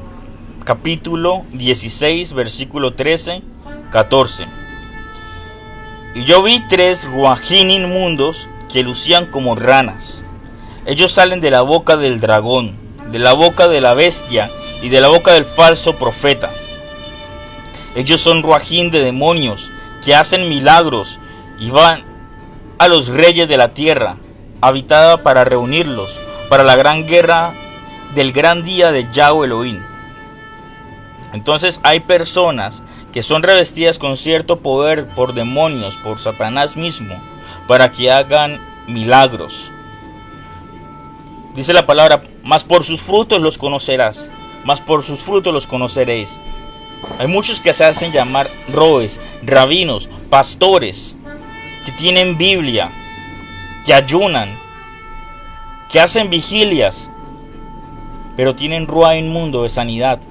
capítulo 16, versículo 13, 14. Y yo vi 3 ruajín inmundos que lucían como ranas. Ellos salen de la boca del dragón, de la boca de la bestia y de la boca del falso profeta. Ellos son ruajín de demonios que hacen milagros y van a los reyes de la tierra, habitada para reunirlos, para la gran guerra del gran día de Yahweh Elohim. Entonces hay personas que son revestidas con cierto poder por demonios, por Satanás mismo, para que hagan milagros. Dice la palabra, mas por sus frutos los conocerás, mas por sus frutos los conoceréis. Hay muchos que se hacen llamar roes, rabinos, pastores, que tienen Biblia, que ayunan, que hacen vigilias, pero tienen ruah inmundo de sanidad,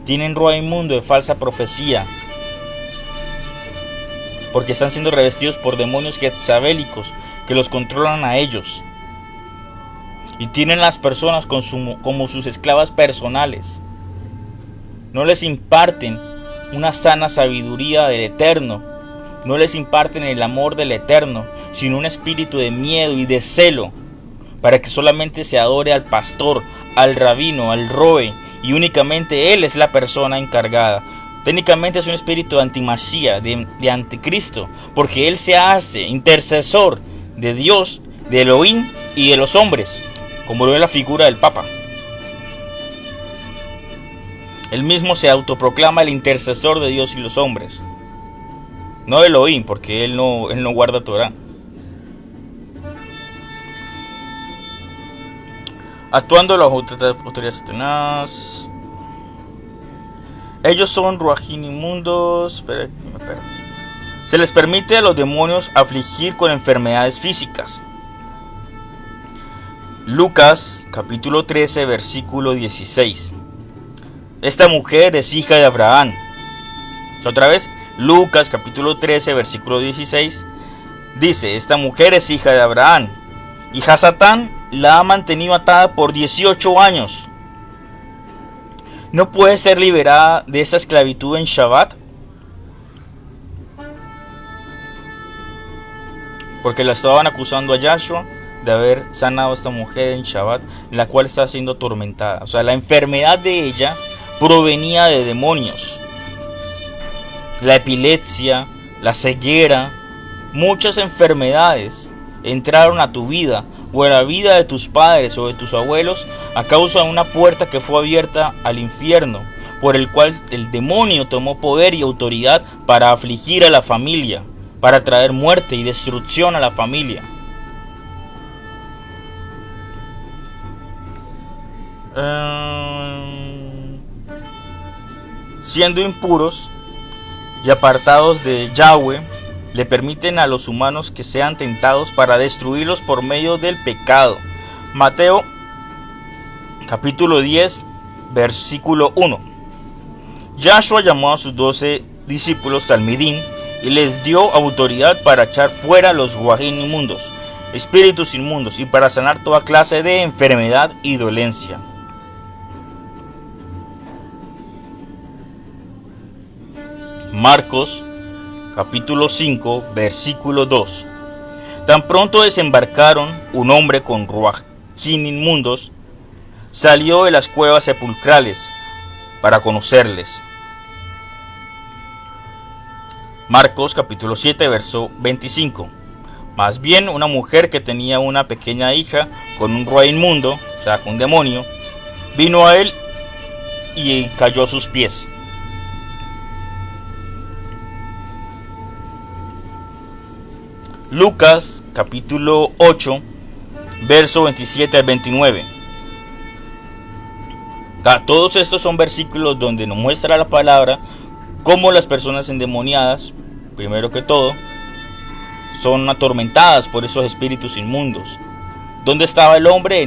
tienen ruah inmundo de falsa profecía, porque están siendo revestidos por demonios jezabélicos que los controlan a ellos, y tienen las personas como sus esclavas personales. No les imparten una sana sabiduría del Eterno, no les imparten el amor del Eterno, sino un espíritu de miedo y de celo, para que solamente se adore al pastor, al rabino, al roe, y únicamente él es la persona encargada. Técnicamente es un espíritu de antimachía, de anticristo, porque él se hace intercesor de Dios, de Elohim y de los hombres, como lo es la figura del Papa. Él mismo se autoproclama el intercesor de Dios y los hombres, no de Elohim, porque él no guarda Torah. Actuando la autoridad satanás. Ellos son ruajín inmundos. Espera, me perdí. Se les permite a los demonios afligir con enfermedades físicas. Lucas capítulo 13 versículo 16. Esta mujer es hija de Abraham. Otra vez, Lucas capítulo 13 versículo 16. Dice, esta mujer es hija de Abraham. Y Satán la ha mantenido atada por 18 años. ¿No puede ser liberada de esta esclavitud en Shabbat? Porque la estaban acusando a Yahshua de haber sanado a esta mujer en Shabbat, la cual está siendo atormentada. O sea, la enfermedad de ella provenía de demonios. La epilepsia, la ceguera, muchas enfermedades entraron a tu vida o a la vida de tus padres o de tus abuelos a causa de una puerta que fue abierta al infierno, por el cual el demonio tomó poder y autoridad para afligir a la familia, para traer muerte y destrucción a la familia. Siendo impuros y apartados de Yahweh, le permiten a los humanos que sean tentados para destruirlos por medio del pecado. Mateo capítulo 10 versículo 1. Yahshua llamó a sus 12 discípulos Talmidim y les dio autoridad para echar fuera los ruajín inmundos, espíritus inmundos, y para sanar toda clase de enfermedad y dolencia. Marcos capítulo 5 versículo 2. Tan pronto desembarcaron, un hombre con ruajín inmundos salió de las cuevas sepulcrales para conocerles. Marcos capítulo 7 verso 25. Más bien una mujer que tenía una pequeña hija con un ruah inmundo, o sea, con un demonio, vino a él y cayó a sus pies. Lucas capítulo 8 verso 27 al 29. Todos estos son versículos donde nos muestra la palabra cómo las personas endemoniadas, primero que todo, son atormentadas por esos espíritus inmundos. ¿Dónde estaba el hombre?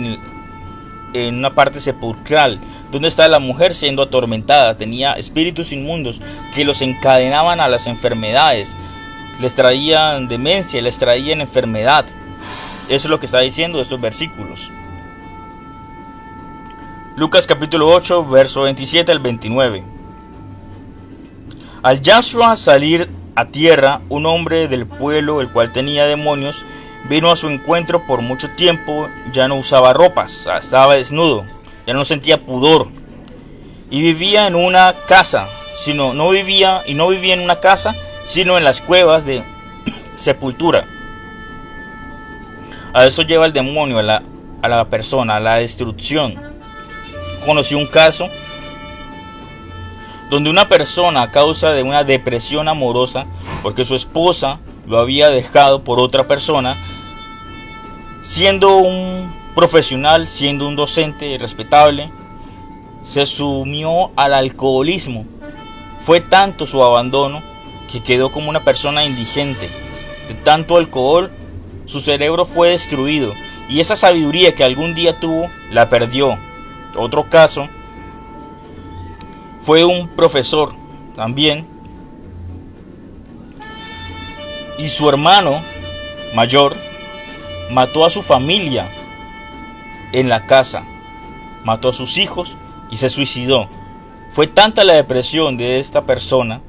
En una parte sepulcral. ¿Dónde estaba la mujer siendo atormentada? Tenía espíritus inmundos que los encadenaban a las enfermedades, les traían demencia, les traían enfermedad. Eso es lo que está diciendo estos versículos. Lucas capítulo 8 verso 27 al 29. Al Yahshua salir a tierra, un hombre del pueblo, el cual tenía demonios, vino a su encuentro. Por mucho tiempo ya no usaba ropas, estaba desnudo, ya no sentía pudor, y vivía en una casa, no vivía en una casa, sino en las cuevas de sepultura. A eso lleva el demonio, a a la persona, a la destrucción. Conocí un caso donde una persona, a causa de una depresión amorosa, porque su esposa lo había dejado por otra persona, siendo un profesional, siendo un docente respetable, se sumió al alcoholismo. Fue tanto su abandono que quedó como una persona indigente. De tanto alcohol, su cerebro fue destruido y esa sabiduría que algún día tuvo, la perdió. Otro caso fue un profesor también, y su hermano mayor mató a su familia en la casa, mató a sus hijos y se suicidó. Fue tanta la depresión de esta persona,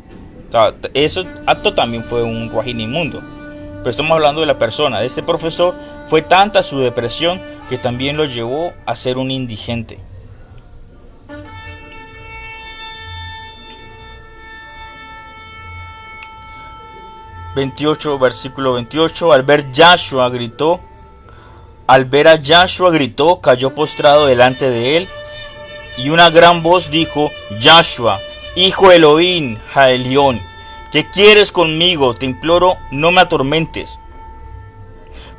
ese acto también fue un ruajín inmundo, pero estamos hablando de la persona, de este profesor. Fue tanta su depresión que también lo llevó a ser un indigente. Versículo 28. Al ver a Yahshua gritó, cayó postrado delante de él, y una gran voz dijo: Yahshua, hijo de Elohim Jaelión, ¿qué quieres conmigo? Te imploro, no me atormentes.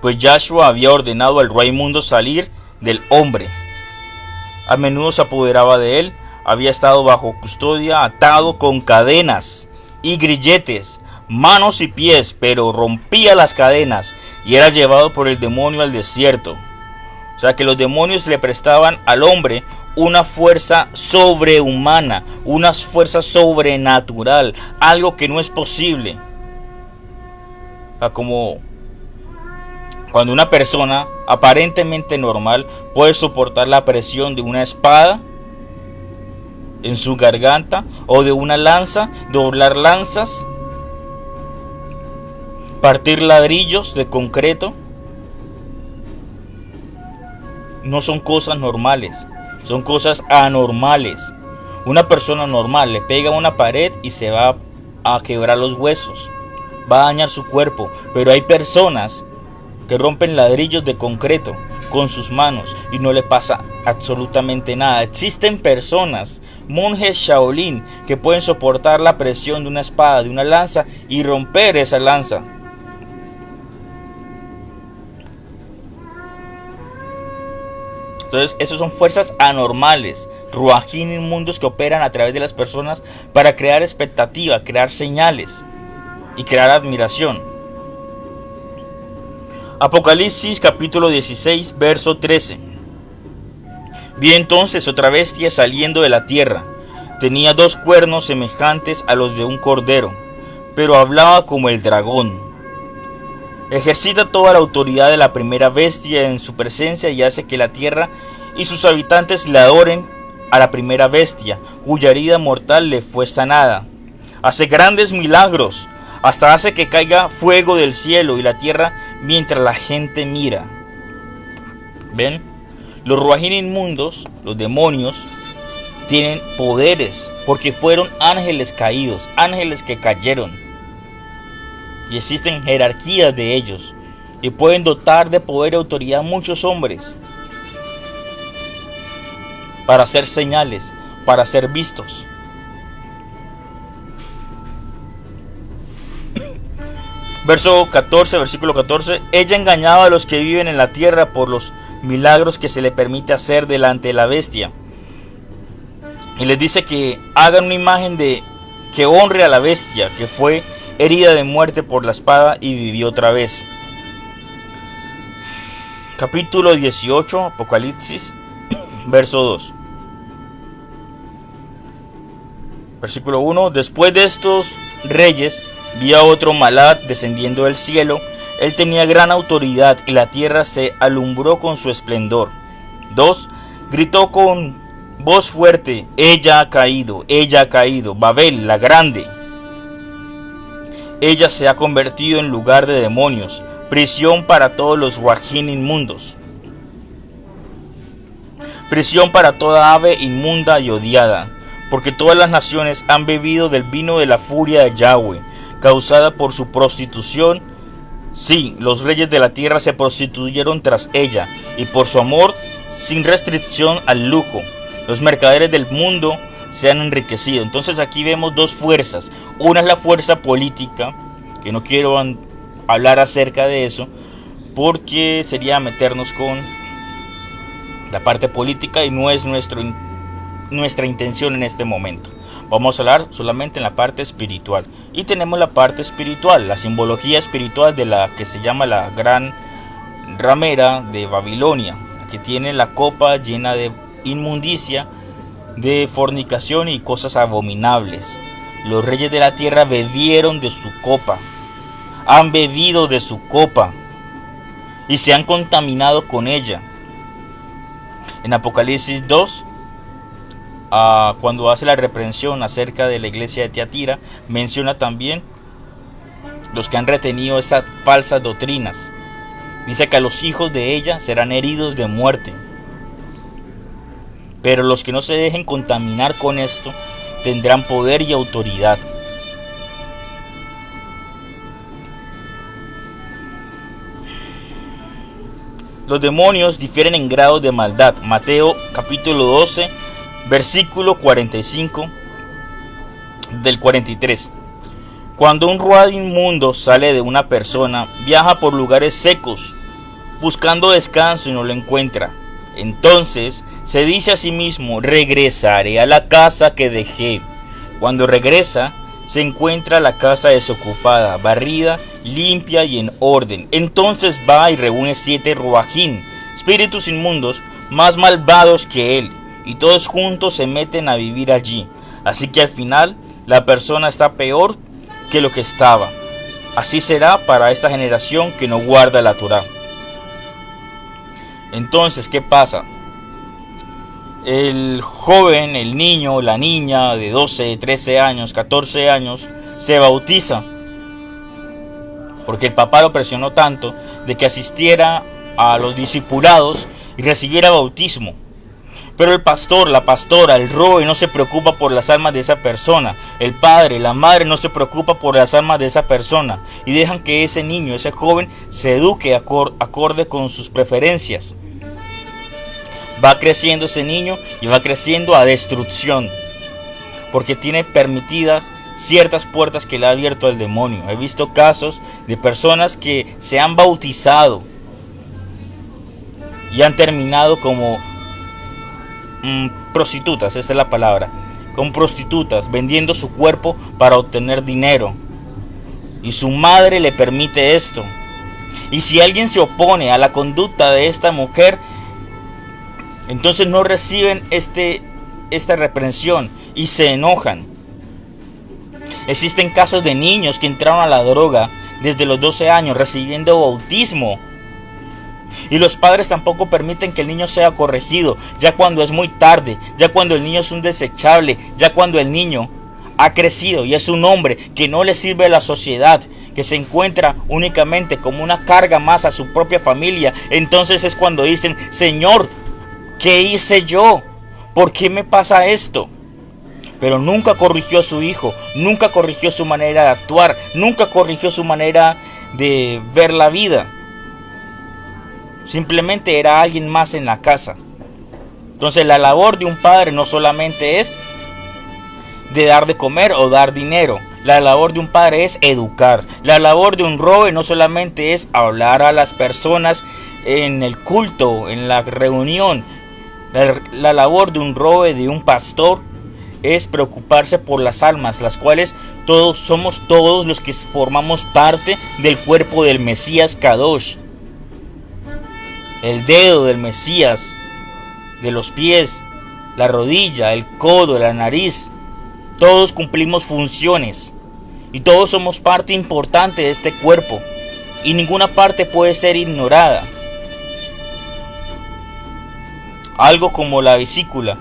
Pues Yahshua había ordenado al rey inmundo salir del hombre. A menudo se apoderaba de él, había estado bajo custodia, atado con cadenas y grilletes, manos y pies, pero rompía las cadenas y era llevado por el demonio al desierto. O sea que los demonios le prestaban al hombre una fuerza sobrehumana, una fuerza sobrenatural, algo que no es posible. O sea, como cuando una persona aparentemente normal puede soportar la presión de una espada en su garganta o de una lanza, doblar lanzas, partir ladrillos de concreto, no son cosas normales, son cosas anormales. Una persona normal le pega a una pared y se va a quebrar los huesos, va a dañar su cuerpo, pero hay personas que rompen ladrillos de concreto con sus manos y no le pasa absolutamente nada. Existen personas, monjes Shaolin, que pueden soportar la presión de una espada, de una lanza, y romper esa lanza. Entonces, esas son fuerzas anormales, ruajín inmundos que operan a través de las personas para crear expectativa, crear señales y crear admiración. Apocalipsis capítulo 16, verso 13. Vi entonces otra bestia saliendo de la tierra. Tenía 2 cuernos semejantes a los de un cordero, pero hablaba como el dragón. Ejercita toda la autoridad de la primera bestia en su presencia y hace que la tierra y sus habitantes le adoren a la primera bestia, cuya herida mortal le fue sanada. Hace grandes milagros, hasta hace que caiga fuego del cielo y la tierra mientras la gente mira. ¿Ven? Los ruajín inmundos, los demonios, tienen poderes porque fueron ángeles caídos, ángeles que cayeron. Y existen jerarquías de ellos y pueden dotar de poder y autoridad a muchos hombres para hacer señales, para ser vistos. Versículo 14. Ella engañaba a los que viven en la tierra por los milagros que se le permite hacer delante de la bestia. Y les dice que hagan una imagen que honre a la bestia, que fue herida de muerte por la espada y vivió otra vez. Capítulo 18, Apocalipsis, verso 2. Versículo 1. Después de estos reyes vi a otro Malad descendiendo del cielo. Él tenía gran autoridad y la tierra se alumbró con su esplendor. 2. Gritó con voz fuerte: ella ha caído, Babel la grande. Ella se ha convertido en lugar de demonios, prisión para todos los ruajín inmundos, prisión para toda ave inmunda y odiada, porque todas las naciones han bebido del vino de la furia de Yahweh, causada por su prostitución. Sí, los reyes de la tierra se prostituyeron tras ella, y por su amor, sin restricción al lujo, los mercaderes del mundo se han enriquecido. Entonces aquí vemos dos fuerzas. Una es la fuerza política, que no quiero hablar acerca de eso, porque sería meternos con la parte política y no es nuestra intención en este momento. Vamos a hablar solamente en la parte espiritual. Y tenemos la parte espiritual, la simbología espiritual de la que se llama la gran ramera de Babilonia, que tiene la copa llena de inmundicia, de fornicación y cosas abominables. Los reyes de la tierra bebieron de su copa, han bebido de su copa y se han contaminado con ella. En Apocalipsis 2, cuando hace la reprensión acerca de la iglesia de Tiatira, menciona también los que han retenido estas falsas doctrinas. Dice que a los hijos de ella serán heridos de muerte, pero los que no se dejen contaminar con esto tendrán poder y autoridad. Los demonios difieren en grados de maldad. Mateo capítulo 12, versículo 45 del 43. Cuando un ruido inmundo sale de una persona, viaja por lugares secos, buscando descanso y no lo encuentra. Entonces se dice a sí mismo: regresaré a la casa que dejé. Cuando regresa, se encuentra la casa desocupada, barrida, limpia y en orden. Entonces va y reúne 7 ruajín, espíritus inmundos, más malvados que él, y todos juntos se meten a vivir allí. Así que al final la persona está peor que lo que estaba. Así será para esta generación que no guarda la Torá. Entonces, ¿qué pasa? El joven, el niño, la niña de 12, 13 años, 14 años se bautiza porque el papá lo presionó tanto de que asistiera a los discipulados y recibiera bautismo. Pero el pastor, la pastora, el roe no se preocupa por las almas de esa persona. El padre, la madre no se preocupa por las almas de esa persona. Y dejan que ese niño, ese joven, se eduque acorde con sus preferencias. Va creciendo ese niño y va creciendo a destrucción. Porque tiene permitidas ciertas puertas que le ha abierto el demonio. He visto casos de personas que se han bautizado y han terminado como prostitutas, esa es la palabra, con prostitutas, vendiendo su cuerpo para obtener dinero. Y su madre le permite esto. Y si alguien se opone a la conducta de esta mujer, entonces no reciben esta reprensión y se enojan. Existen casos de niños que entraron a la droga desde los 12 años recibiendo bautismo. Y los padres tampoco permiten que el niño sea corregido, ya cuando es muy tarde, ya cuando el niño es un desechable, ya cuando el niño ha crecido y es un hombre que no le sirve a la sociedad, que se encuentra únicamente como una carga más a su propia familia. Entonces es cuando dicen: Señor, ¿qué hice yo? ¿Por qué me pasa esto? Pero nunca corrigió a su hijo, nunca corrigió su manera de actuar, nunca corrigió su manera de ver la vida. Simplemente era alguien más en la casa. Entonces la labor de un padre no solamente es de dar de comer o dar dinero. La labor de un padre es educar. La labor de un roe no solamente es hablar a las personas en el culto, en la reunión. La labor de un roe, de un pastor, es preocuparse por las almas, las cuales somos todos los que formamos parte del cuerpo del Mesías Kadosh. El dedo del Mesías, de los pies, la rodilla, el codo, la nariz. Todos cumplimos funciones y todos somos parte importante de este cuerpo y ninguna parte puede ser ignorada. Algo como la vesícula,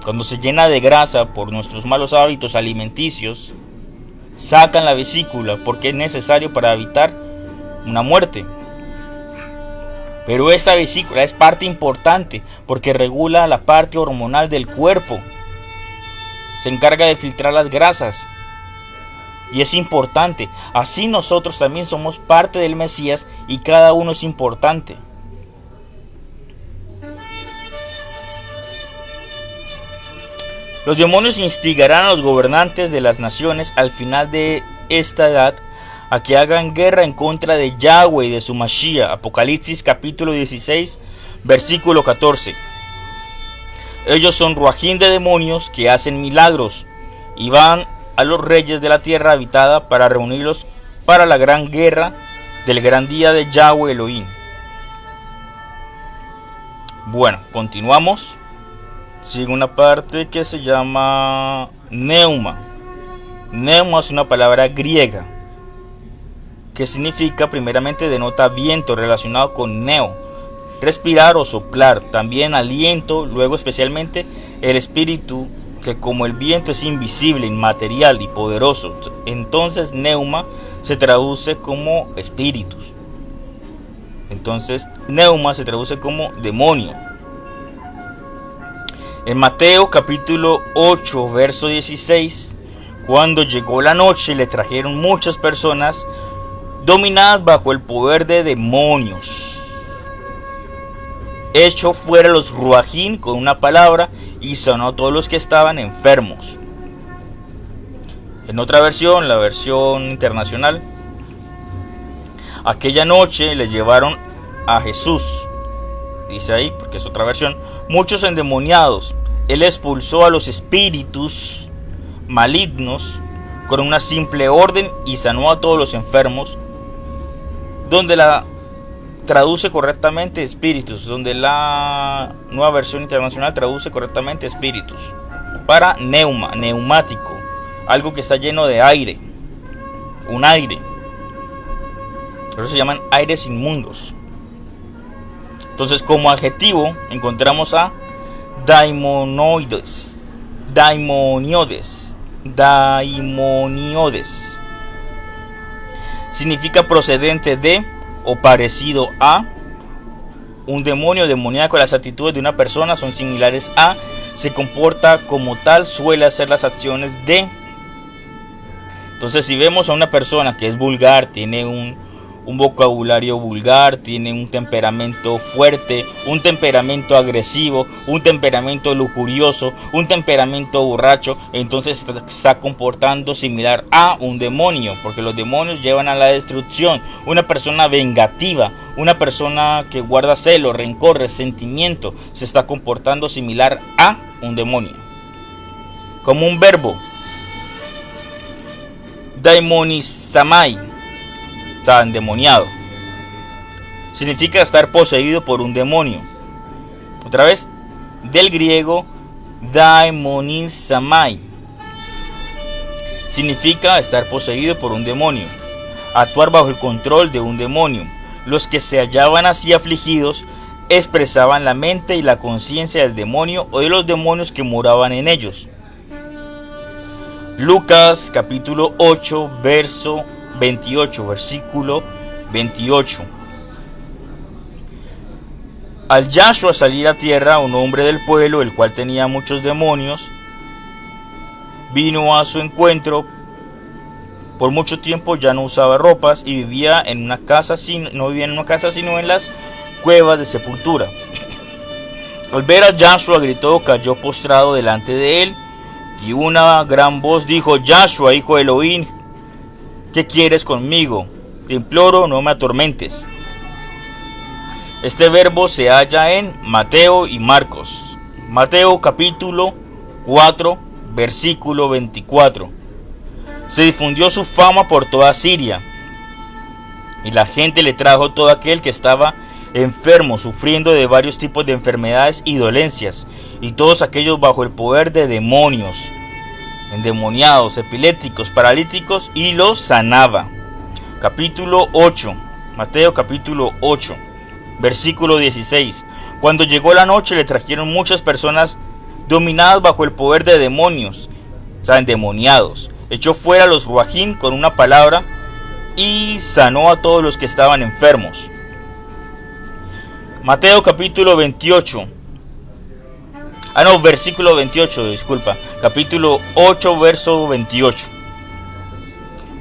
cuando se llena de grasa por nuestros malos hábitos alimenticios, sacan la vesícula porque es necesario para evitar una muerte. Pero esta vesícula es parte importante porque regula la parte hormonal del cuerpo. Se encarga de filtrar las grasas Y es importante. Así nosotros también somos parte del Mesías y cada uno es importante. Los demonios instigarán a los gobernantes de las naciones al final de esta edad a que hagan guerra en contra de Yahweh y de su Mashiach. Apocalipsis capítulo 16, versículo 14. Ellos son ruajín de demonios que hacen milagros y van a los reyes de la tierra habitada para reunirlos para la gran guerra del gran día de Yahweh Elohim. Bueno, continuamos. Sigue una parte que se llama neuma. Neuma es una palabra griega que significa, primeramente, denota viento relacionado con neo, respirar o soplar, también aliento, luego especialmente el espíritu, que como el viento es invisible, inmaterial y poderoso, entonces neuma se traduce como espíritus. Entonces neuma se traduce como demonio. En Mateo capítulo 8 verso 16, cuando llegó la noche le trajeron muchas personas dominadas bajo el poder de demonios. Echó fuera los ruajín con una palabra y sanó a todos los que estaban enfermos. En otra versión, la versión internacional, aquella noche le llevaron a Jesús, dice ahí, porque es otra versión, muchos endemoniados. Él expulsó a los espíritus malignos con una simple orden y sanó a todos los enfermos, donde la traduce correctamente espíritus, donde la nueva versión internacional traduce correctamente espíritus, para neuma, neumático, algo que está lleno de aire, un aire. Por eso se llaman aires inmundos. Entonces, como adjetivo encontramos a daimoniodes. Significa procedente de o parecido a. Un demonio demoníaco, las actitudes de una persona son similares a, se comporta como tal, suele hacer las acciones de. Entonces, si vemos a una persona que es vulgar, tiene un vocabulario vulgar, tiene un temperamento fuerte, un temperamento agresivo, un temperamento lujurioso, un temperamento borracho, entonces está comportando similar a un demonio, porque los demonios llevan a la destrucción. Una persona vengativa, una persona que guarda celo, rencor, resentimiento, se está comportando similar a un demonio. Como un verbo, daimonizamai, está endemoniado, significa estar poseído por un demonio. Otra vez, del griego daimonizamai, significa estar poseído por un demonio, actuar bajo el control de un demonio. Los que se hallaban así afligidos expresaban la mente y la conciencia del demonio o de los demonios que moraban en ellos. Lucas capítulo 8 verso 28, versículo 28. Al Yahshua salir a tierra, un hombre del pueblo, el cual tenía muchos demonios, vino a su encuentro. Por mucho tiempo ya no usaba ropas y vivía en una casa, no vivía en una casa sino en las cuevas de sepultura. Al ver a Yahshua gritó, cayó postrado delante de él, y una gran voz dijo: Yahshua, hijo de Elohim, ¿qué quieres conmigo? Te imploro, no me atormentes. Este verbo se halla en Mateo y Marcos. Mateo capítulo 4, versículo 24. Se difundió su fama por toda Siria, y la gente le trajo todo aquel que estaba enfermo, sufriendo de varios tipos de enfermedades y dolencias, y todos aquellos bajo el poder de demonios, endemoniados, epilépticos, paralíticos, y los sanaba. Capítulo 8, Mateo capítulo 8, versículo 16. Cuando llegó la noche le trajeron muchas personas dominadas bajo el poder de demonios, o sea, endemoniados. Echó fuera los ruajín con una palabra y sanó a todos los que estaban enfermos. Mateo capítulo 28. Versículo 28, disculpa. Capítulo 8, verso 28.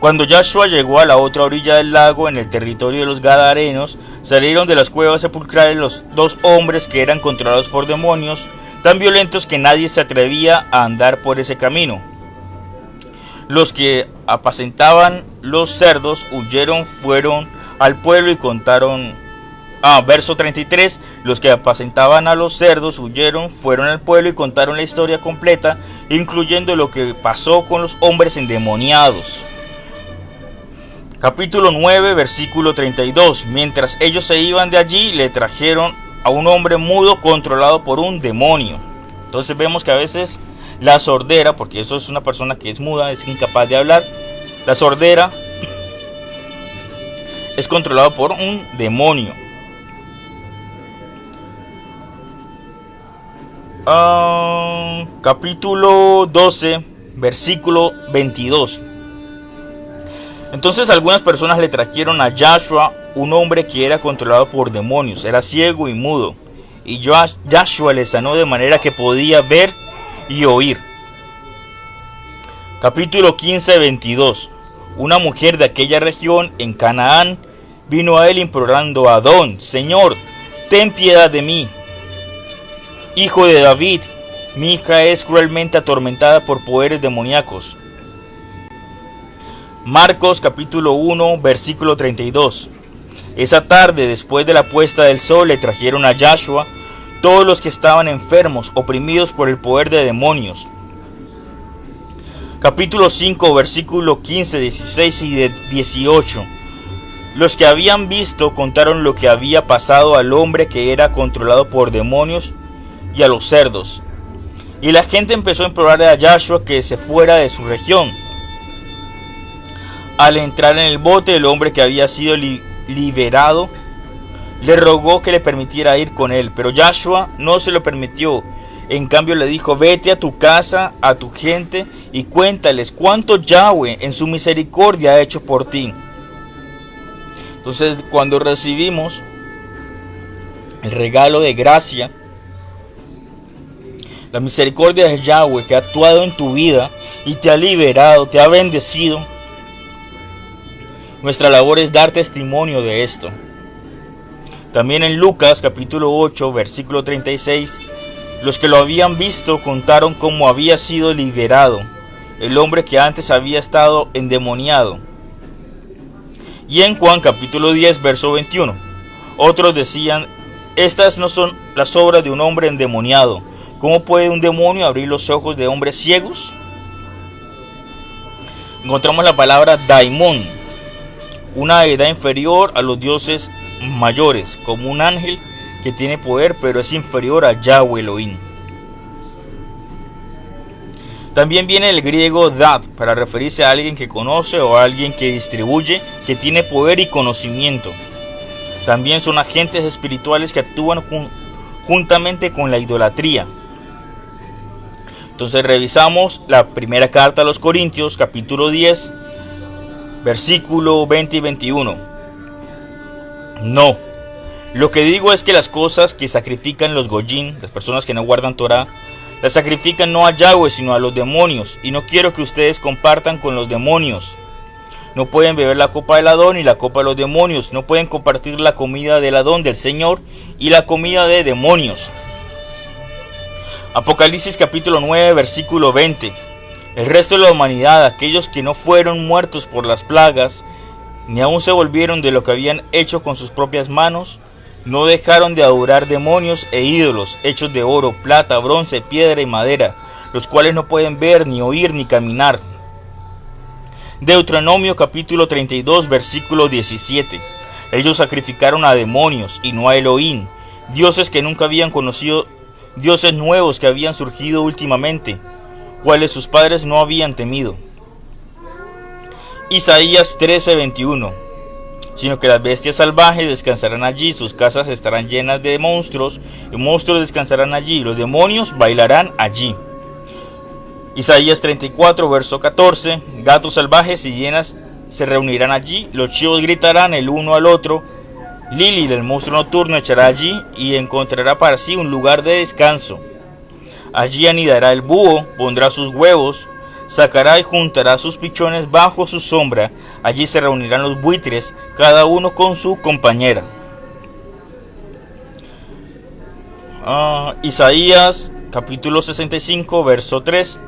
Cuando Yahshua llegó a la otra orilla del lago, en el territorio de los Gadarenos, salieron de las cuevas sepulcrales los dos hombres que eran controlados por demonios, tan violentos que nadie se atrevía a andar por ese camino. Los que apacentaban los cerdos huyeron, fueron al pueblo y contaron. Verso 33, los que apacentaban a los cerdos huyeron, fueron al pueblo y contaron la historia completa, incluyendo lo que pasó con los hombres endemoniados. Capítulo 9, versículo 32. Mientras ellos se iban de allí, le trajeron a un hombre mudo controlado por un demonio. Entonces vemos que a veces la sordera, porque eso es una persona que es muda, es incapaz de hablar, la sordera es controlado por un demonio. Capítulo 12, versículo 22. Entonces algunas personas le trajeron a Yahshua un hombre que era controlado por demonios, era ciego y mudo, y Yahshua le sanó de manera que podía ver y oír. Capítulo 15, 22. Una mujer de aquella región en Canaán vino a él implorando a Adón: Señor, ten piedad de mí, hijo de David, mi hija es cruelmente atormentada por poderes demoníacos. Marcos capítulo 1, versículo 32. Esa tarde, después de la puesta del sol, le trajeron a Yahshua todos los que estaban enfermos, oprimidos por el poder de demonios. Capítulo 5, versículo 15, 16 y 18. Los que habían visto contaron lo que había pasado al hombre que era controlado por demonios y a los cerdos. Y la gente empezó a implorarle a Yahshua que se fuera de su región. Al entrar en el bote, el hombre que había sido liberado le rogó que le permitiera ir con él, pero Yahshua no se lo permitió. En cambio le dijo: vete a tu casa, a tu gente, y cuéntales cuánto Yahweh en su misericordia ha hecho por ti. Entonces, cuando recibimos el regalo de gracia, la misericordia de Yahweh que ha actuado en tu vida y te ha liberado, te ha bendecido, nuestra labor es dar testimonio de esto. También en Lucas capítulo 8, versículo 36, los que lo habían visto contaron cómo había sido liberado el hombre que antes había estado endemoniado. Y en Juan capítulo 10, verso 21, otros decían: estas no son las obras de un hombre endemoniado. ¿Cómo puede un demonio abrir los ojos de hombres ciegos? Encontramos la palabra daimón, una deidad inferior a los dioses mayores, como un ángel que tiene poder pero es inferior a Yahweh Elohim. También viene el griego dad para referirse a alguien que conoce o a alguien que distribuye, que tiene poder y conocimiento. También son agentes espirituales que actúan juntamente con la idolatría. Entonces revisamos la primera carta a los Corintios, capítulo 10, versículo 20 y 21. No, lo que digo es que las cosas que sacrifican los goyim, las personas que no guardan Torah, las sacrifican no a Yahweh sino a los demonios, y no quiero que ustedes compartan con los demonios. No pueden beber la copa del Adón y la copa de los demonios, no pueden compartir la comida del Adón del Señor y la comida de demonios. Apocalipsis capítulo 9, versículo 20. El resto de la humanidad, aquellos que no fueron muertos por las plagas, ni aún se volvieron de lo que habían hecho con sus propias manos, no dejaron de adorar demonios e ídolos hechos de oro, plata, bronce, piedra y madera, los cuales no pueden ver, ni oír, ni caminar. Deuteronomio capítulo 32, versículo 17. Ellos sacrificaron a demonios y no a Elohim, dioses que nunca habían conocido, dioses nuevos que habían surgido últimamente, cuales sus padres no habían temido. Isaías 13, 21. Sino que las bestias salvajes descansarán allí, sus casas estarán llenas de monstruos, y monstruos descansarán allí, los demonios bailarán allí. Isaías 34, verso 14. Gatos salvajes y hienas se reunirán allí, los chivos gritarán el uno al otro. Lili del monstruo nocturno echará allí y encontrará para sí un lugar de descanso. Allí anidará el búho, pondrá sus huevos, Sacará y juntará sus pichones bajo su sombra. Allí se reunirán los buitres, cada uno con su compañera. Isaías capítulo 65, verso 3.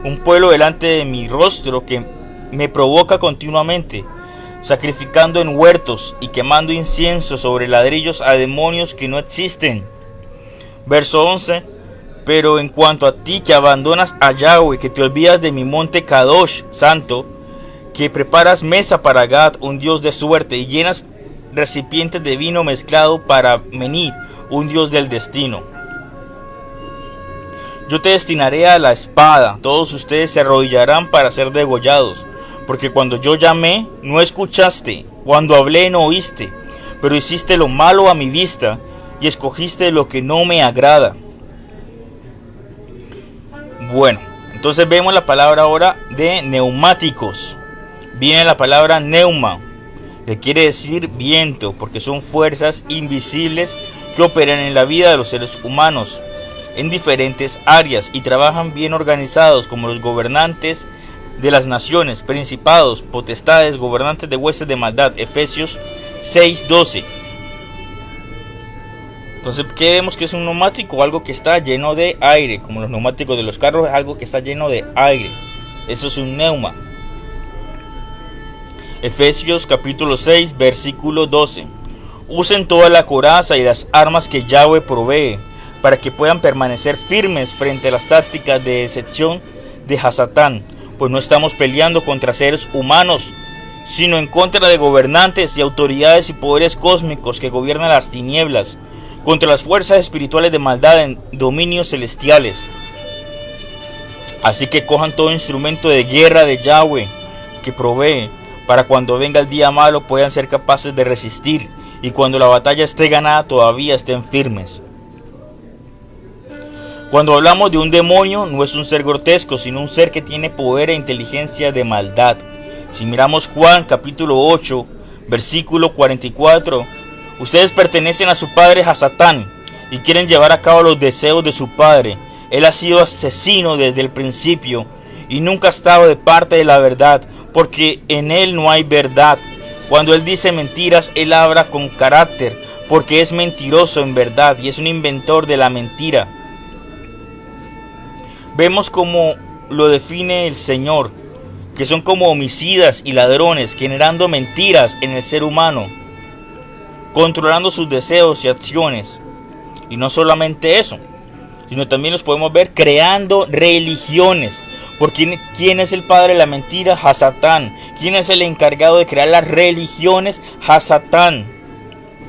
Un pueblo delante de mi rostro que me provoca continuamente, sacrificando en huertos y quemando incienso sobre ladrillos a demonios que no existen. Verso 11. Pero en cuanto a ti, que abandonas a Yahweh, que te olvidas de mi monte Kadosh, santo, que preparas mesa para Gad, un dios de suerte, y llenas recipientes de vino mezclado para Mení, un dios del destino. Yo te destinaré a la espada, todos ustedes se arrodillarán para ser degollados, porque cuando yo llamé, no escuchaste, cuando hablé, no oíste, pero hiciste lo malo a mi vista, y escogiste lo que no me agrada. Bueno, entonces vemos la palabra ahora de neumáticos. Viene la palabra neuma, que quiere decir viento, porque son fuerzas invisibles que operan en la vida de los seres humanos en diferentes áreas y trabajan bien organizados, como los gobernantes de las naciones, principados, potestades, gobernantes de huestes de maldad. Efesios 6:12. Entonces, ¿qué vemos que es un neumático? Algo que está lleno de aire, como los neumáticos de los carros, es algo que está lleno de aire. Eso es un neuma. Efesios capítulo 6, versículo 12. Usen toda la coraza y las armas que Yahweh provee, para que puedan permanecer firmes frente a las tácticas de decepción de Hasatán, pues no estamos peleando contra seres humanos, sino en contra de gobernantes y autoridades y poderes cósmicos que gobiernan las tinieblas, contra las fuerzas espirituales de maldad en dominios celestiales. Así que cojan todo instrumento de guerra de Yahweh que provee, para cuando venga el día malo puedan ser capaces de resistir, y cuando la batalla esté ganada todavía estén firmes. Cuando hablamos de un demonio, no es un ser grotesco, sino un ser que tiene poder e inteligencia de maldad. Si miramos Juan capítulo 8, versículo 44, ustedes pertenecen a su padre Hasatán y quieren llevar a cabo los deseos de su padre. Él ha sido asesino desde el principio y nunca ha estado de parte de la verdad, porque en él no hay verdad. Cuando él dice mentiras, él habla con carácter, porque es mentiroso en verdad y es un inventor de la mentira. Vemos como lo define el Señor, que son como homicidas y ladrones, generando mentiras en el ser humano, controlando sus deseos y acciones. Y no solamente eso, sino también los podemos ver creando religiones. Porque ¿quién es el padre de la mentira? Hasatán. ¿Quién es el encargado de crear las religiones? Hasatán.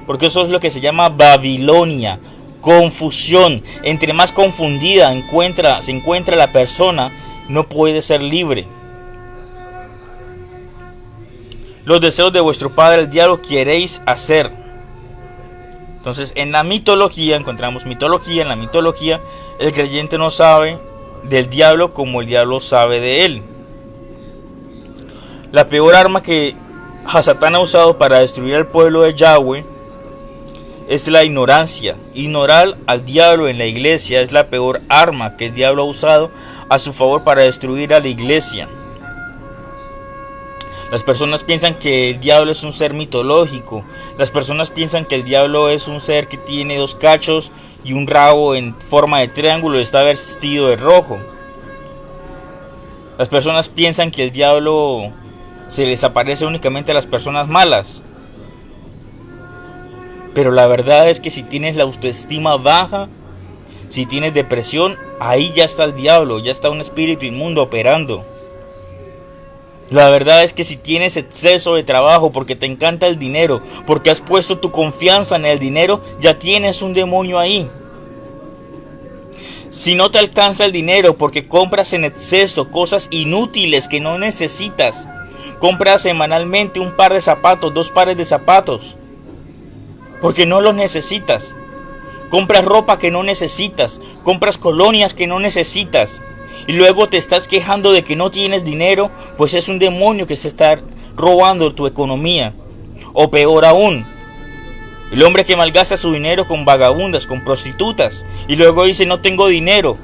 Porque eso es lo que se llama Babilonia, confusión. Entre más confundida se encuentra la persona, no puede ser libre. Los deseos de vuestro padre el diablo queréis hacer. Entonces en la mitología encontramos mitología. En la mitología el creyente no sabe del diablo como el diablo sabe de él. La peor arma que Hasatán ha usado para destruir al pueblo de Yahweh es la ignorancia. Ignorar al diablo en la iglesia es la peor arma que el diablo ha usado a su favor para destruir a la iglesia. Las personas piensan que el diablo es un ser mitológico. Las personas piensan que el diablo es un ser que tiene dos cachos y un rabo en forma de triángulo y está vestido de rojo. Las personas piensan que el diablo se les aparece únicamente a las personas malas. Pero la verdad es que si tienes la autoestima baja, si tienes depresión, ahí ya está el diablo, ya está un espíritu inmundo operando. La verdad es que si tienes exceso de trabajo porque te encanta el dinero, porque has puesto tu confianza en el dinero, ya tienes un demonio ahí. Si no te alcanza el dinero porque compras en exceso cosas inútiles que no necesitas, compras semanalmente un par de zapatos, 2 pares de zapatos, porque no los necesitas. Compras ropa que no necesitas, compras colonias que no necesitas, y luego te estás quejando de que no tienes dinero, pues es un demonio que se está robando tu economía. O peor aún, el hombre que malgasta su dinero con vagabundas, con prostitutas, y luego dice no tengo dinero.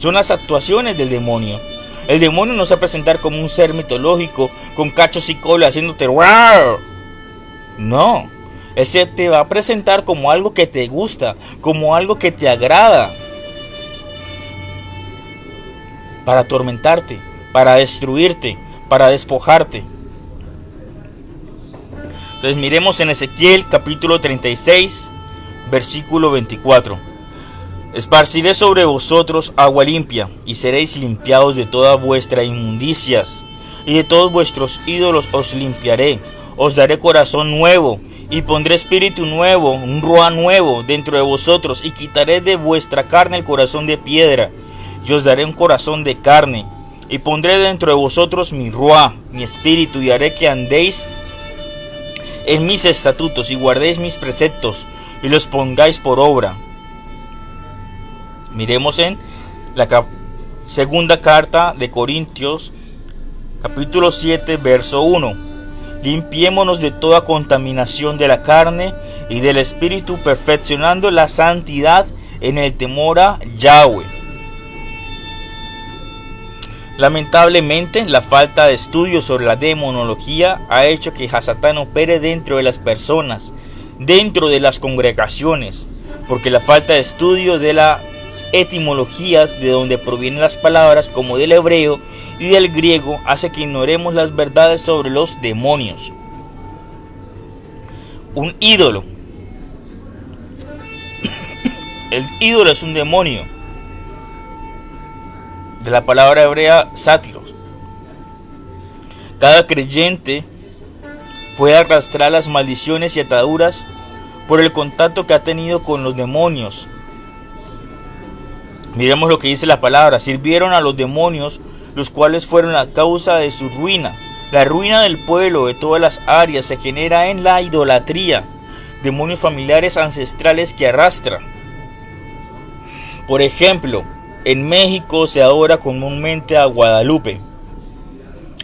Son las actuaciones del demonio. El demonio no se va a presentar como un ser mitológico con cachos y cola haciéndote ¡wow! No, él se te va a presentar como algo que te gusta, como algo que te agrada, para atormentarte, para destruirte, para despojarte. Entonces miremos en Ezequiel capítulo 36, versículo 24. Esparciré sobre vosotros agua limpia, y seréis limpiados de todas vuestras inmundicias, y de todos vuestros ídolos os limpiaré. Os daré corazón nuevo, y pondré espíritu nuevo, un ruá nuevo dentro de vosotros, y quitaré de vuestra carne el corazón de piedra, y os daré un corazón de carne, y pondré dentro de vosotros mi ruá, mi espíritu, y haré que andéis en mis estatutos, y guardéis mis preceptos, y los pongáis por obra. Miremos en la segunda carta de Corintios, capítulo 7, verso 1. Limpiémonos de toda contaminación de la carne y del espíritu, perfeccionando la santidad en el temor a Yahweh. Lamentablemente, la falta de estudio sobre la demonología ha hecho que Hasatán opere dentro de las personas, dentro de las congregaciones, porque la falta de estudio de las etimologías de donde provienen las palabras, como del hebreo y del griego, hace que ignoremos las verdades sobre los demonios. Un ídolo. El ídolo es un demonio, de la palabra hebrea sátiros. Cada creyente puede arrastrar las maldiciones y ataduras por el contacto que ha tenido con los demonios. Miremos lo que dice la palabra. Sirvieron a los demonios, los cuales fueron la causa de su ruina. La ruina del pueblo de todas las áreas se genera en la idolatría. Demonios familiares ancestrales que arrastra. Por ejemplo, en México se adora comúnmente a Guadalupe,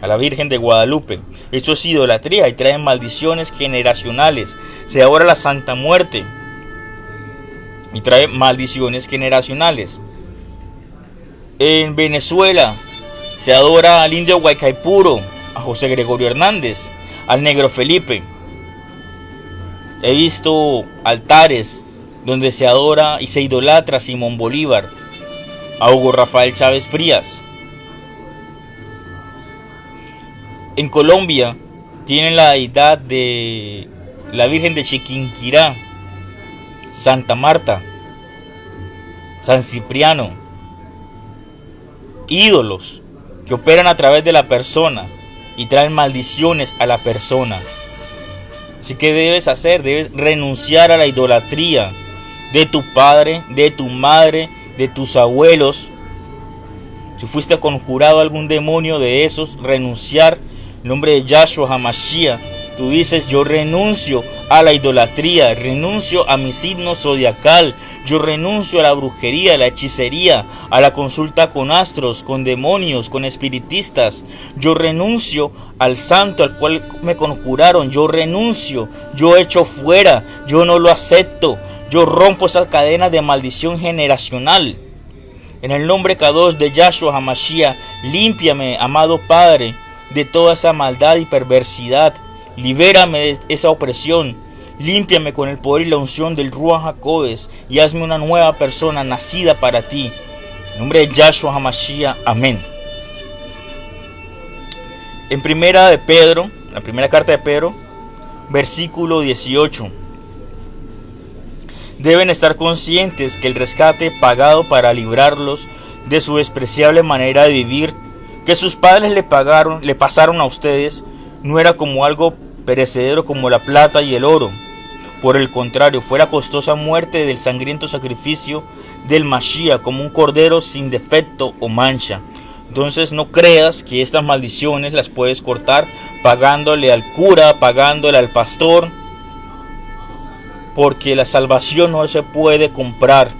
a la Virgen de Guadalupe. Esto es idolatría y trae maldiciones generacionales. Se adora a la Santa Muerte y trae maldiciones generacionales. En Venezuela se adora al indio Guaycaipuro, a José Gregorio Hernández, al Negro Felipe. He visto altares donde se adora y se idolatra a Simón Bolívar, a Hugo Rafael Chávez Frías. En Colombia tienen la deidad de la Virgen de Chiquinquirá, Santa Marta, San Cipriano. Ídolos que operan a través de la persona y traen maldiciones a la persona. Así que debes renunciar a la idolatría de tu padre, de tu madre, de tus abuelos. Si fuiste conjurado a algún demonio de esos, renunciar en nombre de Yahshua HaMashiach. Tú dices: yo renuncio a la idolatría, renuncio a mi signo zodiacal, yo renuncio a la brujería, a la hechicería, a la consulta con astros, con demonios, con espiritistas. Yo renuncio al santo al cual me conjuraron, yo renuncio, yo echo fuera, yo no lo acepto, yo rompo esa cadena de maldición generacional. En el nombre Kadosh de Yahshua HaMashiach, límpiame, amado Padre, de toda esa maldad y perversidad. Libérame de esa opresión. Límpiame con el poder y la unción del Ruach HaKodesh y hazme una nueva persona nacida para ti. En nombre de Yahshua HaMashiach. Amén. En primera de Pedro, la primera carta de Pedro, versículo 18. Deben estar conscientes que el rescate pagado para librarlos de su despreciable manera de vivir, que sus padres le pasaron a ustedes, no era como algo perecedero como la plata y el oro. Por el contrario, fue la costosa muerte del sangriento sacrificio del Mashiach, como un cordero sin defecto o mancha. Entonces no creas que estas maldiciones las puedes cortar pagándole al cura, pagándole al pastor, porque la salvación no se puede comprar,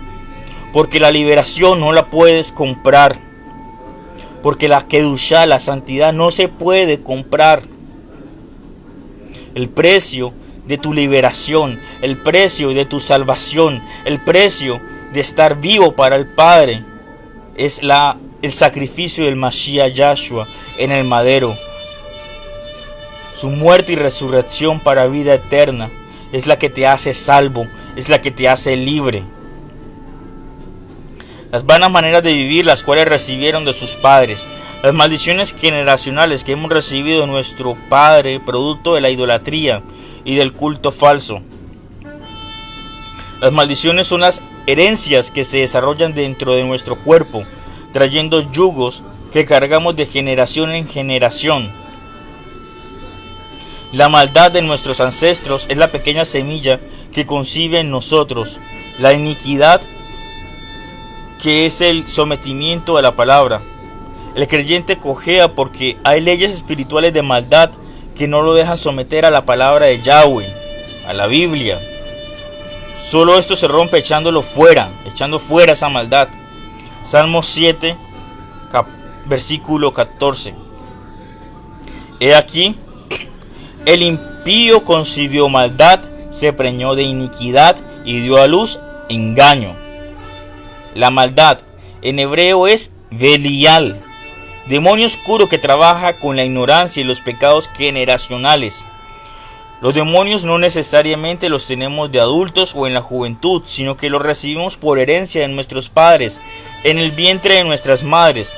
porque la liberación no la puedes comprar, porque la kedushá, la santidad, no se puede comprar. El precio de tu liberación, el precio de tu salvación, el precio de estar vivo para el Padre es el sacrificio del Mashiach Yahshua en el madero. Su muerte y resurrección para vida eterna es la que te hace salvo, es la que te hace libre. Las vanas maneras de vivir las cuales recibieron de sus padres, las maldiciones generacionales que hemos recibido de nuestro padre, producto de la idolatría y del culto falso. Las maldiciones son las herencias que se desarrollan dentro de nuestro cuerpo, trayendo yugos que cargamos de generación en generación. La maldad de nuestros ancestros es la pequeña semilla que concibe en nosotros la iniquidad, que es el sometimiento a la palabra. El creyente cojea porque hay leyes espirituales de maldad que no lo dejan someter a la palabra de Yahweh, a la Biblia. Solo esto se rompe echando fuera esa maldad. Salmo 7, versículo 14. He aquí, el impío concibió maldad, se preñó de iniquidad y dio a luz engaño. La maldad en hebreo es Belial, demonio oscuro que trabaja con la ignorancia y los pecados generacionales. Los demonios no necesariamente los tenemos de adultos o en la juventud, sino que los recibimos por herencia de nuestros padres, en el vientre de nuestras madres,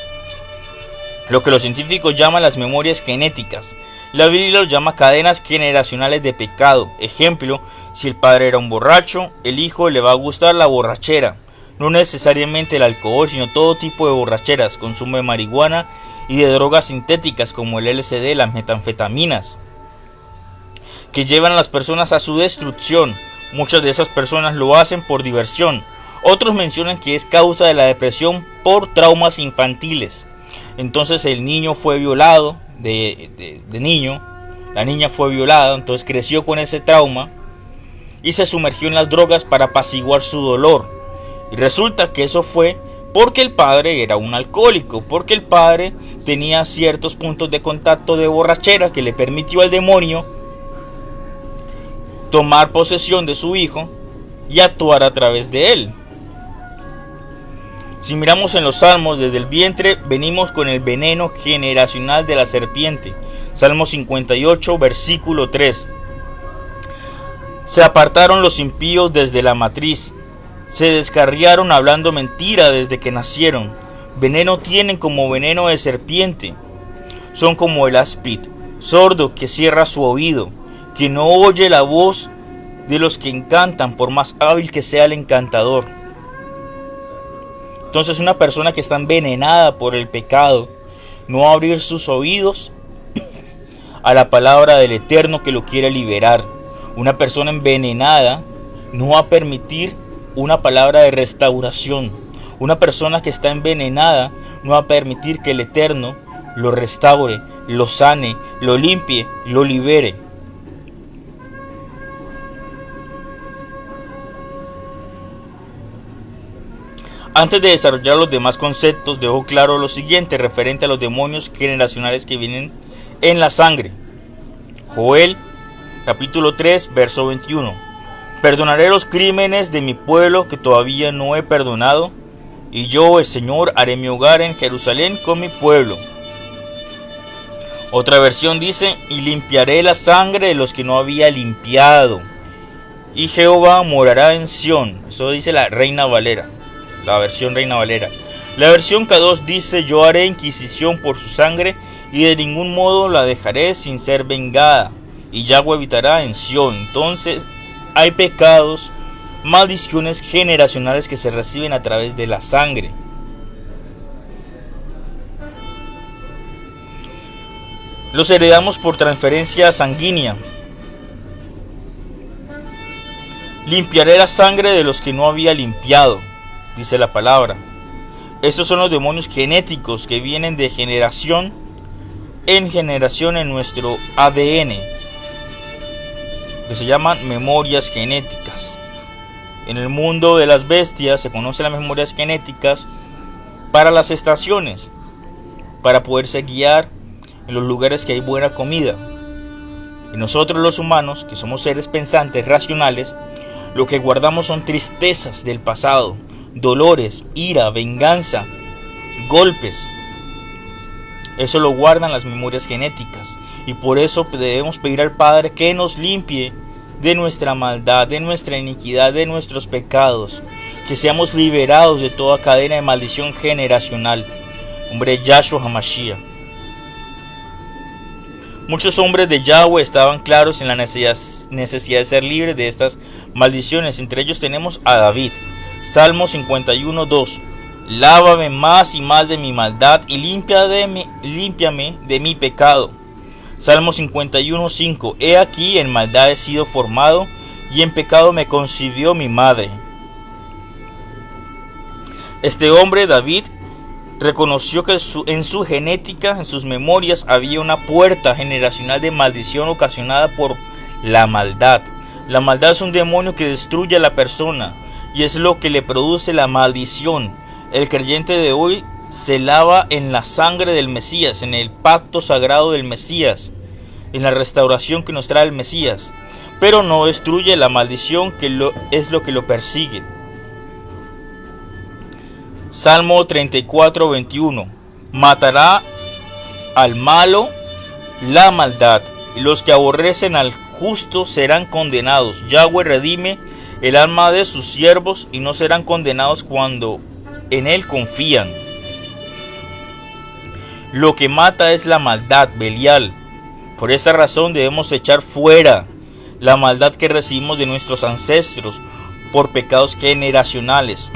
lo que los científicos llaman las memorias genéticas. La Biblia los llama cadenas generacionales de pecado. Ejemplo, si el padre era un borracho, el hijo le va a gustar la borrachera. No necesariamente el alcohol, sino todo tipo de borracheras, consumo de marihuana y de drogas sintéticas como el LSD, las metanfetaminas, que llevan a las personas a su destrucción. Muchas de esas personas lo hacen por diversión. Otros mencionan que es causa de la depresión por traumas infantiles. Entonces el niño fue violado de niño, la niña fue violada, entonces creció con ese trauma y se sumergió en las drogas para apaciguar su dolor. Y resulta que eso fue porque el padre era un alcohólico, porque el padre tenía ciertos puntos de contacto de borrachera que le permitió al demonio tomar posesión de su hijo y actuar a través de él. Si miramos en los salmos, desde el vientre venimos con el veneno generacional de la serpiente. Salmo 58, versículo 3. Se apartaron los impíos desde la matriz, se descarriaron hablando mentira desde que nacieron. Veneno tienen como veneno de serpiente. Son como el áspid, sordo que cierra su oído, que no oye la voz de los que encantan, por más hábil que sea el encantador. Entonces una persona que está envenenada por el pecado no va a abrir sus oídos a la palabra del Eterno que lo quiere liberar. Una persona envenenada no va a permitir una palabra de restauración. Una persona que está envenenada no va a permitir que el Eterno lo restaure, lo sane, lo limpie, lo libere. Antes de desarrollar los demás conceptos, dejo claro lo siguiente referente a los demonios generacionales que vienen en la sangre. Joel, capítulo 3, verso 21. Perdonaré los crímenes de mi pueblo que todavía no he perdonado, y yo, el Señor, haré mi hogar en Jerusalén con mi pueblo. Otra versión dice, y limpiaré la sangre de los que no había limpiado, y Jehová morará en Sión. Eso dice la Reina Valera. La versión Reina Valera. La versión K2 dice, yo haré inquisición por su sangre y de ningún modo la dejaré sin ser vengada, y Yahweh habitará en Sión. Entonces hay pecados, maldiciones generacionales que se reciben a través de la sangre. Los heredamos por transferencia sanguínea. Limpiaré la sangre de los que no había limpiado, dice la palabra. Estos son los demonios genéticos que vienen de generación en generación en nuestro ADN, que se llaman memorias genéticas. En el mundo de las bestias se conocen las memorias genéticas para las estaciones, para poderse guiar en los lugares que hay buena comida. Y nosotros los humanos, que somos seres pensantes, racionales, lo que guardamos son tristezas del pasado, dolores, ira, venganza, golpes. Eso lo guardan las memorias genéticas. Y por eso debemos pedir al Padre que nos limpie de nuestra maldad, de nuestra iniquidad, de nuestros pecados. Que seamos liberados de toda cadena de maldición generacional. Hombre, Yahshua HaMashiach. Muchos hombres de Yahweh estaban claros en la necesidad de ser libres de estas maldiciones. Entre ellos tenemos a David. Salmo 51:2. Lávame más y más de mi maldad y límpiame de mi pecado. Salmo 51:5. He aquí en maldad he sido formado y en pecado me concibió mi madre. Este hombre, David, reconoció que en su genética, en sus memorias, había una puerta generacional de maldición ocasionada por la maldad. La maldad es un demonio que destruye a la persona y es lo que le produce la maldición. El creyente de hoy se lava en la sangre del Mesías, en el pacto sagrado del Mesías, en la restauración que nos trae el Mesías, pero no destruye la maldición que es lo que lo persigue. Salmo 34:21. Matará al malo la maldad, y los que aborrecen al justo serán condenados. Yahweh redime el alma de sus siervos y no serán condenados cuando en él confían. Lo que mata es la maldad, Belial. Por esta razón debemos echar fuera la maldad que recibimos de nuestros ancestros por pecados generacionales.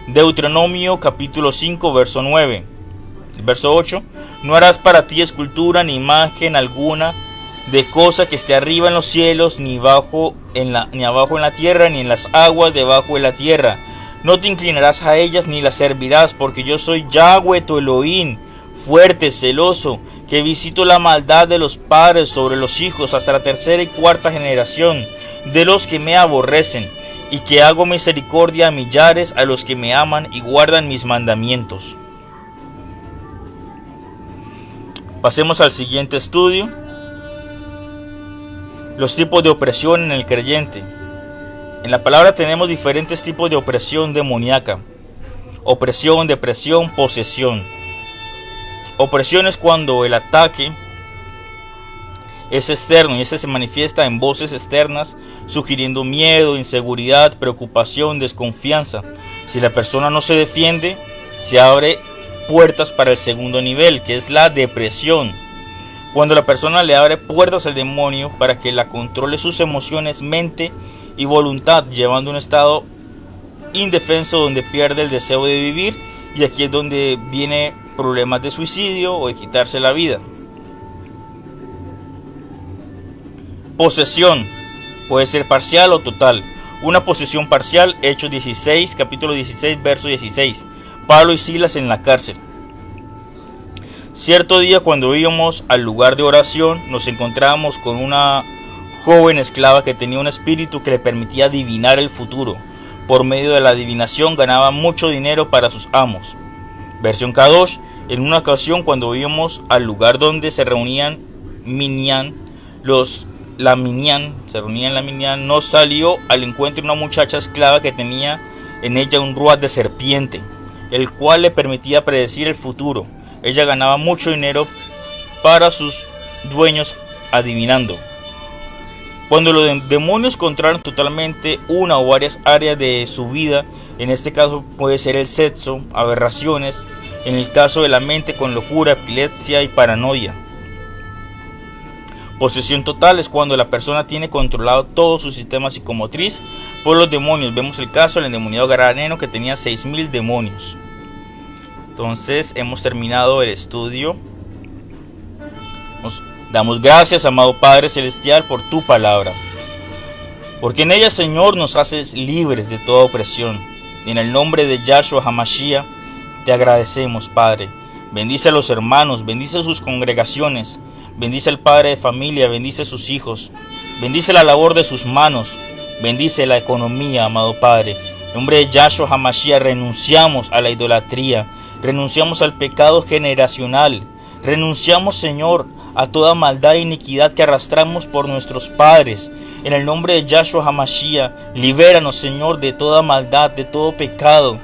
Deuteronomio capítulo 5 verso 9. Verso 8. No harás para ti escultura ni imagen alguna de cosa que esté arriba en los cielos, ni abajo en la tierra, ni en las aguas debajo de la tierra. No te inclinarás a ellas ni las servirás, porque yo soy Yahweh tu Elohim, fuerte, celoso, que visito la maldad de los padres sobre los hijos hasta la tercera y cuarta generación de los que me aborrecen, y que hago misericordia a millares a los que me aman y guardan mis mandamientos. Pasemos al siguiente estudio. Los tipos de opresión en el creyente. En la palabra tenemos diferentes tipos de opresión demoníaca: opresión, depresión, posesión. Opresión es cuando el ataque es externo y este se manifiesta en voces externas, sugiriendo miedo, inseguridad, preocupación, desconfianza. Si la persona no se defiende, se abre puertas para el segundo nivel, que es la depresión. Cuando la persona le abre puertas al demonio para que la controle sus emociones, mente y voluntad, llevando a un estado indefenso donde pierde el deseo de vivir, y aquí es donde viene problemas de suicidio o de quitarse la vida. Posesión puede ser parcial o total. Una posesión parcial, Hechos 16, capítulo 16, verso 16. Pablo y Silas en la cárcel. Cierto día, cuando íbamos al lugar de oración, nos encontrábamos con una joven esclava que tenía un espíritu que le permitía adivinar el futuro. Por medio de la adivinación ganaba mucho dinero para sus amos. Versión Kadosh. En una ocasión, cuando íbamos al lugar donde se reunían la Minyan, nos salió al encuentro una muchacha esclava que tenía en ella un ruach de serpiente, el cual le permitía predecir el futuro. Ella ganaba mucho dinero para sus dueños adivinando. Cuando los demonios controlan totalmente una o varias áreas de su vida, en este caso puede ser el sexo, aberraciones, en el caso de la mente con locura, epilepsia y paranoia. Posesión total es cuando la persona tiene controlado todo su sistema psicomotriz por los demonios. Vemos el caso del endemoniado gadareno que tenía 6,000 demonios. Entonces hemos terminado el estudio. Nos damos gracias, amado Padre Celestial, por tu palabra, porque en ella, Señor, nos haces libres de toda opresión. Y en el nombre de Yahshua HaMashiach te agradecemos, Padre. Bendice a los hermanos, bendice a sus congregaciones, bendice al padre de familia, bendice a sus hijos, bendice la labor de sus manos, bendice la economía, amado Padre. En nombre de Yahshua HaMashiach renunciamos a la idolatría, renunciamos al pecado generacional, renunciamos, Señor, a toda maldad e iniquidad que arrastramos por nuestros padres. En el nombre de Yahshua HaMashiach, libéranos, Señor, de toda maldad, de todo pecado.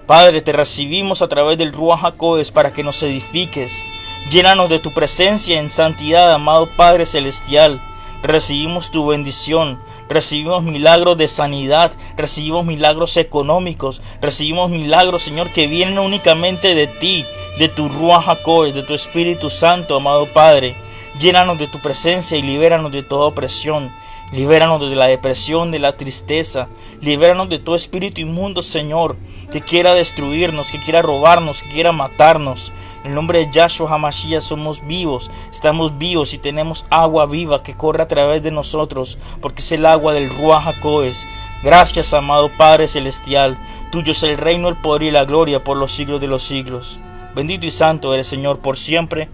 Padre, te recibimos a través del Ruach HaKodesh para que nos edifiques. Llénanos de tu presencia en santidad, amado Padre Celestial. Recibimos tu bendición. Recibimos milagros de sanidad, recibimos milagros económicos, recibimos milagros, Señor, que vienen únicamente de ti, de tu Ruach HaKodesh, de tu Espíritu Santo, amado Padre. Llénanos de tu presencia y libéranos de toda opresión. Libéranos de la depresión, de la tristeza. Libéranos de todo espíritu inmundo, Señor, que quiera destruirnos, que quiera robarnos, que quiera matarnos. En el nombre de Yahshua HaMashiach somos vivos, estamos vivos y tenemos agua viva que corre a través de nosotros, porque es el agua del Ruach HaKodesh. Gracias, amado Padre Celestial. Tuyo es el reino, el poder y la gloria por los siglos de los siglos. Bendito y santo eres, Señor, por siempre.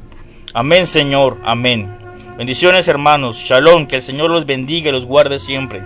Amén, Señor. Amén. Bendiciones, hermanos. Shalom. Que el Señor los bendiga y los guarde siempre.